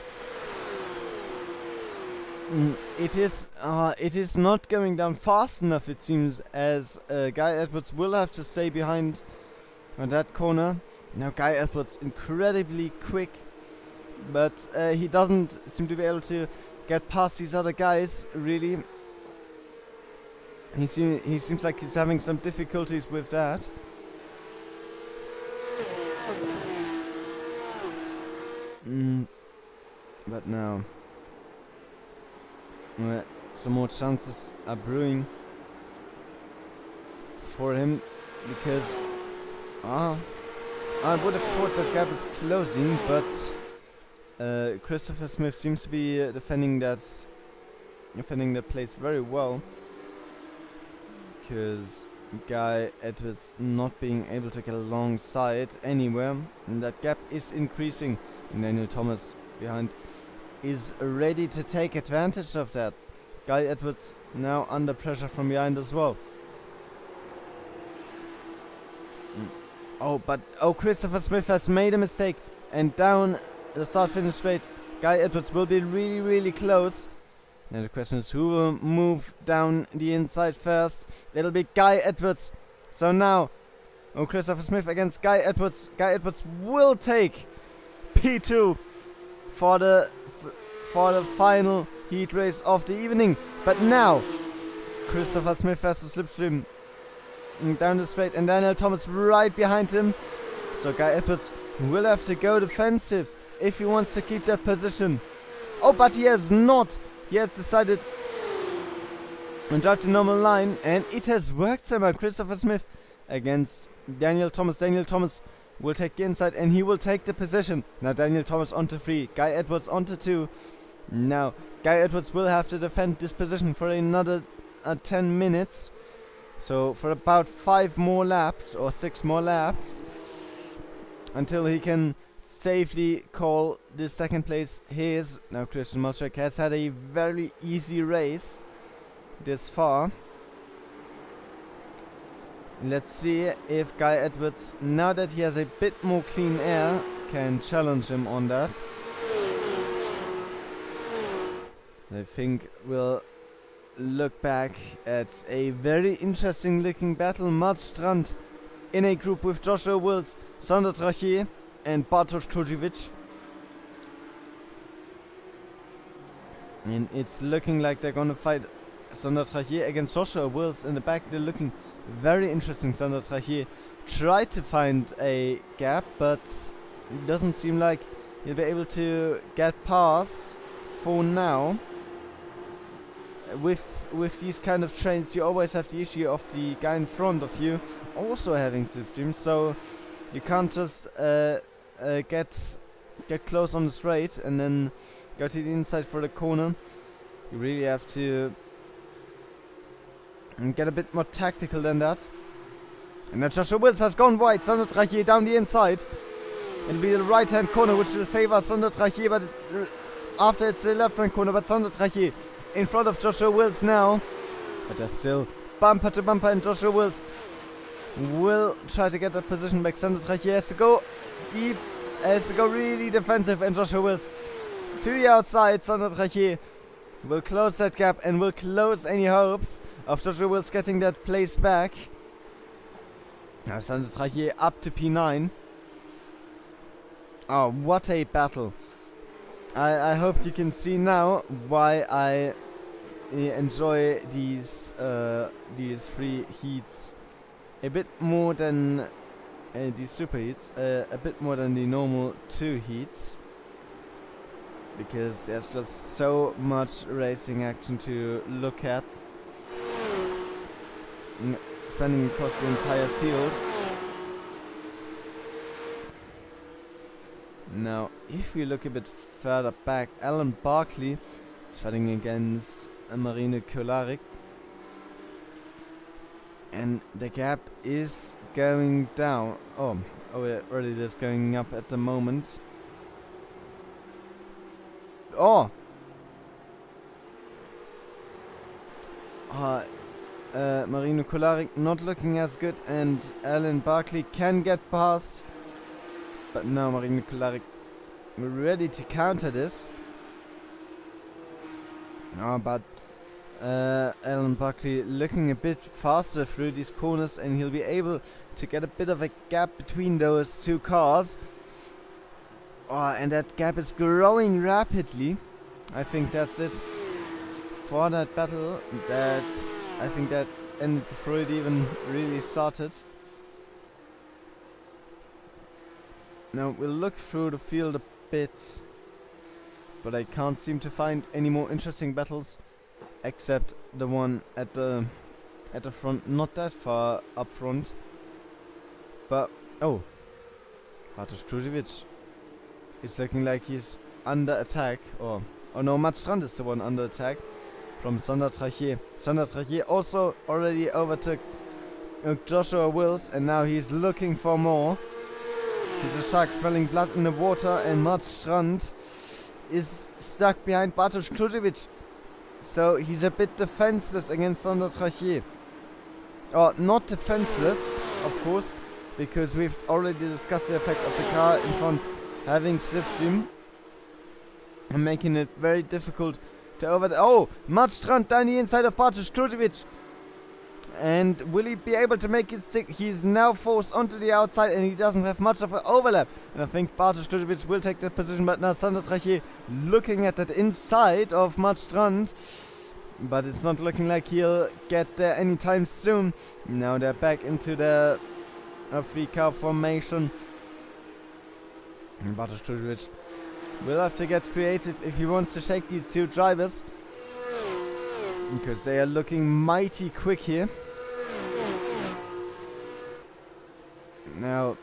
it is not going down fast enough, it seems, as Guy Edwards will have to stay behind on that corner. Now Guy Edwards incredibly quick, but he doesn't seem to be able to get past these other guys, really. He seems like he's having some difficulties with that. But now some more chances are brewing for him, because I would have thought that gap is closing, but Christopher Smith seems to be defending that place very well, because Guy Edwards not being able to get alongside anywhere, and that gap is increasing. And Daniel Thomas behind is ready to take advantage of that. Guy Edwards now under pressure from behind as well. Christopher Smith has made a mistake, and down the start-finish straight, Guy Edwards will be really, really close. And the question is, who will move down the inside first? It'll be Guy Edwards. So now Oh, Christopher Smith against Guy Edwards. Guy Edwards will take P2 for the final heat race of the evening. But now, Christopher Smith has to slipstream down the straight, and Daniel Thomas right behind him. So Guy Edwards will have to go defensive if he wants to keep that position. Oh, but he has not. He has decided to drive the normal line, and it has worked somehow. Christopher Smith against Daniel Thomas. Daniel Thomas will take the inside, and he will take the position. Now Daniel Thomas onto 3, Guy Edwards onto 2. Now Guy Edwards will have to defend this position for another 10 minutes. So for about 5 more laps or 6 more laps until he can safely call the second place his. Now Christian Molschek has had a very easy race this far. Let's see if Guy Edwards, now that he has a bit more clean air, can challenge him on that. I think we'll look back at a very interesting looking battle. Mart Strand in a group with Joshua Wills, Sander Trachier and Bartosz Kurzevic. And it's looking like they're gonna fight Sander Trachier against Joshua Wills in the back. They're looking very interesting. Sander Trachier tried to find a gap, but it doesn't seem like he'll be able to get past for now. With these kind of trains, you always have the issue of the guy in front of you also having slipstream, so you can't just get close on the straight and then go to the inside for the corner. You really have to get a bit more tactical than that. And now Joshua Wills has gone wide. Sander Trachier down the inside. It'll be the right hand corner which will favor Sander Trachier, but after it's the left hand corner, but Sander Trachier in front of Joshua Wills now. But there's still bumper to bumper, and Joshua Wills will try to get that position back. Sander Trachier has to go deep, has to go really defensive, and Joshua Wills to the outside. Sander Trachier will close that gap and will close any hopes of Joshua Wills getting that place back. Now Sander Trachier up to P9. Oh, what a battle. I hope you can see now why I enjoy these 3 heats a bit more than these super heats, a bit more than the normal 2 heats, because there's just so much racing action to look at, spanning across the entire field. Now, if we look a bit further back, Alan Barkley is fighting against Marino Kolarik, and the gap is going down. Oh, it already is going up at the moment. Oh! Marino Kolarik not looking as good, and Alan Barkley can get past. But now Marino Kolarik ready to counter this. But Alan Barkley looking a bit faster through these corners, and he'll be able to get a bit of a gap between those 2 cars. And that gap is growing rapidly. I think that's it for that battle. I think that ended before it even really started. Now we'll look through the field a bit, but I can't seem to find any more interesting battles except the one at the front, not that far up front. But oh, Bartosz Kurzevic is looking like he's under attack. Oh no, Mart Strand is the one under attack from Sander Trachier. Sander Trachier also already overtook Joshua Wills, and now he's looking for more. He's a shark smelling blood in the water, and Mart Strand is stuck behind Bartosz Kurzevic. So he's a bit defenseless against Sander Trachier. Oh, not defenseless, of course, because we've already discussed the effect of the car in front having slipstream and making it very difficult to Oh, Mart Strand down the inside of Bartosz Kurzevic. And will he be able to make it stick? He's now forced onto the outside and he doesn't have much of an overlap. And I think Bartosz Klusiewicz will take that position, but now Sander Trachier looking at that inside of Marstrand. But it's not looking like he'll get there anytime soon. Now they're back into the three-car formation. And Bartosz Klusiewicz will have to get creative if he wants to shake these two drivers, because they are looking mighty quick here. Now,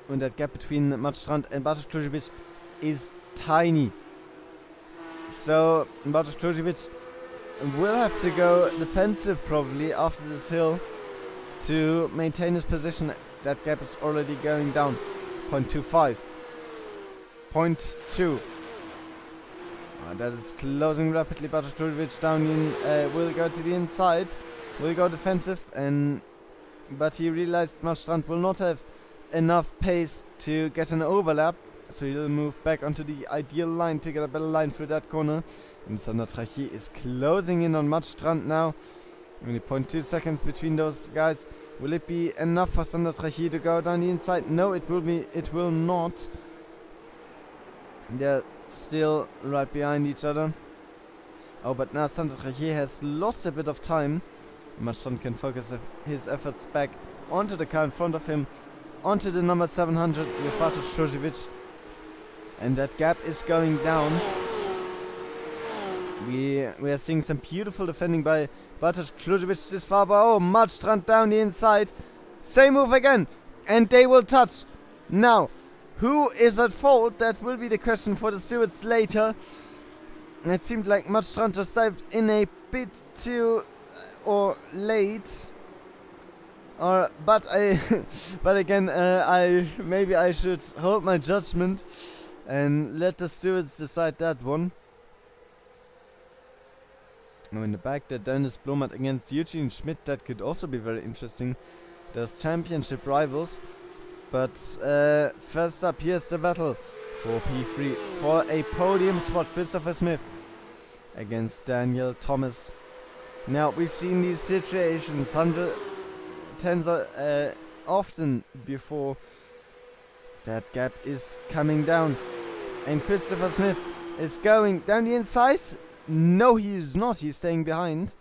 when that gap between Marstrand and Bartosz Klusiewicz is tiny. So Bartosz Klusiewicz will have to go defensive probably after this hill to maintain his position. That gap is already going down. 0.25. 0.2. That is closing rapidly. Bartosz Klusiewicz down in, will go to the inside, will go defensive, but he realized Marstrand will not have enough pace to get an overlap, so he'll move back onto the ideal line to get a better line through that corner. And Sander Trachier is closing in on Marstrand now. Only 0.2 seconds between those guys. Will it be enough for Sander Trachier to go down the inside? No, it will not. They're still right behind each other. Oh, but now Sander Trachier has lost a bit of time. Marstrand can focus his efforts back onto the car in front of him, onto the number 700 with Bartosz Klusiewicz. And that gap is going down. We are seeing some beautiful defending by Bartosz Klusiewicz this far, but oh, Marstrand down the inside. Same move again, and they will touch. Now, who is at fault? That will be the question for the stewards later. And it seemed like Marstrand just dived in a bit too or late. But again, maybe I should hold my judgment and let the stewards decide that one. Now in the back, that Dennis Blomert against Eugene Schmidt. That could also be very interesting. Those championship rivals. But first up, here's the battle for P3 for a podium spot. Christopher Smith against Daniel Thomas. Now, we've seen these situations often before. That gap is coming down. And Christopher Smith is going down the inside. No, he is not. He's staying behind.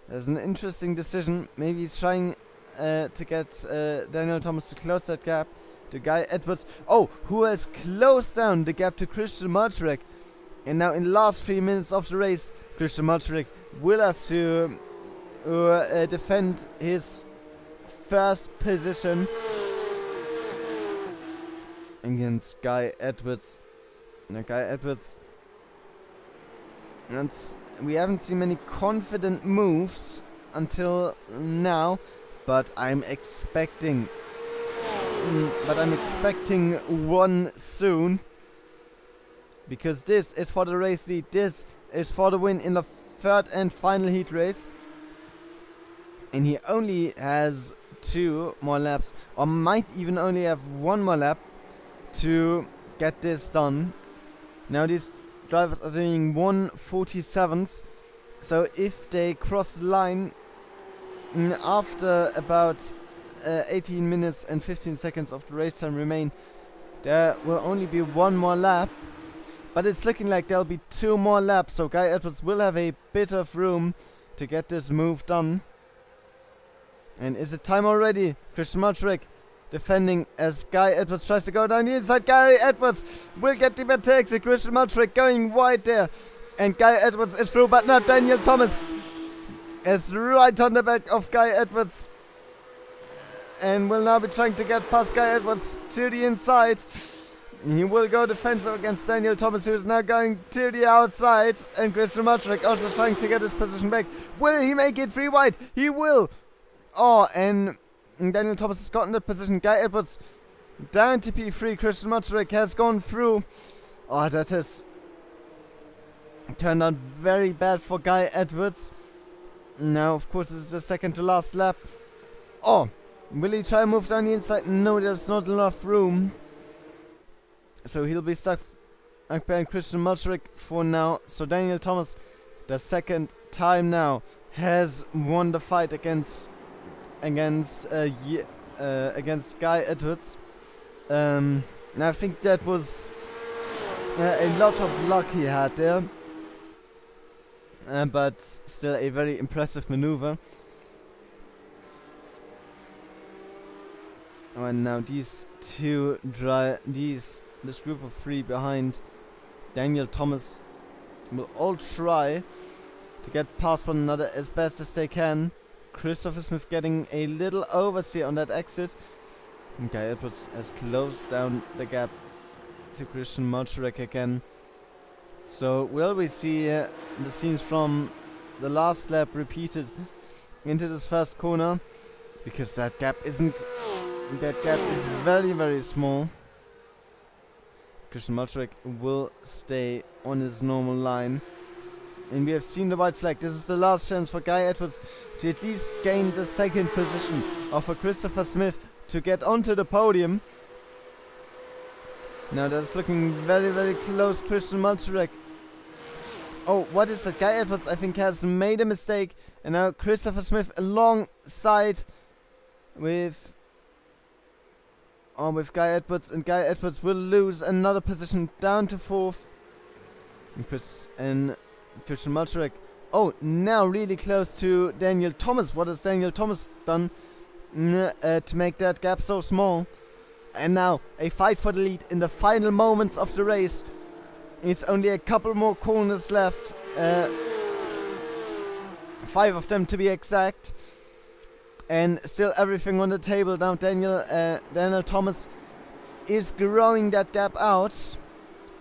There's an interesting decision. Maybe he's trying to get Daniel Thomas to close that gap to Guy Edwards. Oh, who has closed down the gap to Christian Marczarek. And now in the last 3 minutes of the race, Christian Marczarek will have to defend his first position against Guy Edwards. Now Guy Edwards, and we haven't seen many confident moves until now, but I'm expecting one soon, because this is for the race lead. This is for the win in the third and final heat race, and he only has 2 more laps, or might even only have 1 more lap to get this done. Now these drivers are doing 1:47, so if they cross the line after about 18 minutes and 15 seconds of the race time remain, there will only be 1 more lap, but it's looking like there'll be 2 more laps, so Guy Edwards will have a bit of room to get this move done. And is it time already? Christian Marczarek defending as Guy Edwards tries to go down the inside. Guy Edwards will get the better exit. Christian Marczarek going wide there, and Guy Edwards is through, but not Daniel Thomas. It's right on the back of Guy Edwards, and will now be trying to get past Guy Edwards to the inside. He will go defensive against Daniel Thomas, who is now going to the outside, and Christian Marczarek also trying to get his position back. Will he make it 3 wide? He will. Oh, and Daniel Thomas has gotten the position. Guy Edwards down to P3. Christian Marczarek has gone through. Oh, that has turned out very bad for Guy Edwards. Now, of course, this is the second to last lap. Oh, will he try and move down the inside? No, there's not enough room. So he'll be stuck behind Christian Marczarek for now. So Daniel Thomas, the second time now, has won the fight against Guy Edwards. And I think that was a lot of luck he had there, but still a very impressive maneuver. And now this group of three behind Daniel Thomas will all try to get past one another as best as they can. Christopher Smith getting a little oversteer on that exit. And Guy Edwards has closed down the gap to Christian Malczarek again. So will we see the scenes from the last lap repeated into this first corner? Because that gap is very, very small. Christian Malczarek will stay on his normal line. And we have seen the white flag. This is the last chance for Guy Edwards to at least gain the second position, or for Christopher Smith to get onto the podium. Now that's looking very, very close. Christian Malczarek. Oh, what is that? Guy Edwards, I think, has made a mistake. And now Christopher Smith alongside with Guy Edwards. And Guy Edwards will lose another position down to fourth. And Christian Malczarek. Oh, now really close to Daniel Thomas. What has Daniel Thomas done to make that gap so small? And now a fight for the lead in the final moments of the race. It's only a couple more corners left. 5 of them to be exact. And still everything on the table now. Daniel Thomas is growing that gap out.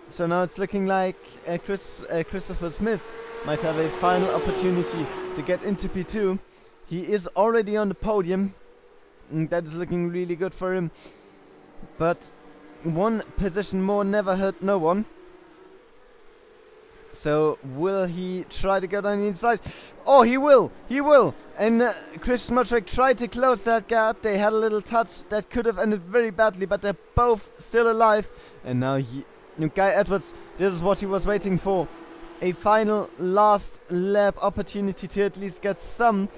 So now it's looking like Christopher Smith might have a final opportunity to get into P2. He is already on the podium. And that is looking really good for him. But one position more never hurt no one. So will he try to go down the inside? Oh, he will! He will! And Christian Malczarek tried to close that gap. They had a little touch that could have ended very badly, but they're both still alive. And now Guy Edwards, this is what he was waiting for. A final last lap opportunity to at least get some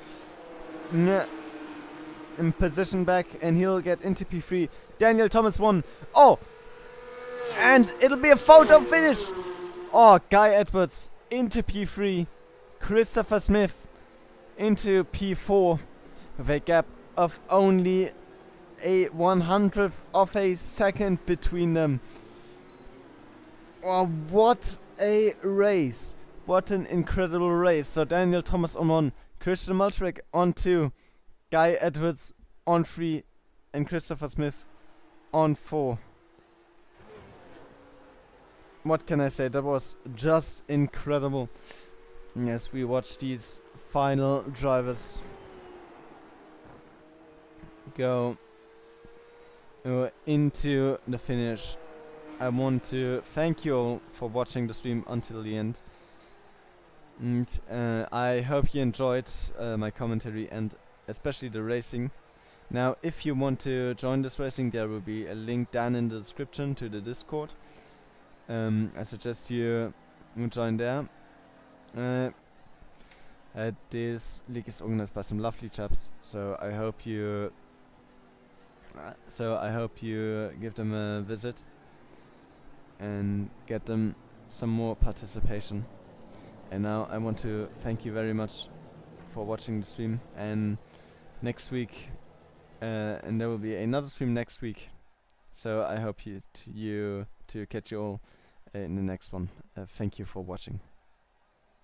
in position back, and he'll get into P3. Daniel Thomas won. Oh! And it'll be a photo finish! Oh, Guy Edwards into P3. Christopher Smith into P4 with a gap of only a 100th of a second between them. Oh, what a race. What an incredible race. So Daniel Thomas on 1, Christian Malczarek on 2, Guy Edwards on 3, and Christopher Smith on 4. What can I say? That was just incredible. Yes, we watched these final drivers go into the finish. I want to thank you all for watching the stream until the end. And I hope you enjoyed my commentary and especially the racing. Now, if you want to join this racing, there will be a link down in the description to the Discord. I suggest you join there. This league is organized by some lovely chaps, so I hope you give them a visit and get them some more participation. And now I want to thank you very much for watching the stream. And next week, and there will be another stream next week. So I hope to catch you all in the next one. Thank you for watching.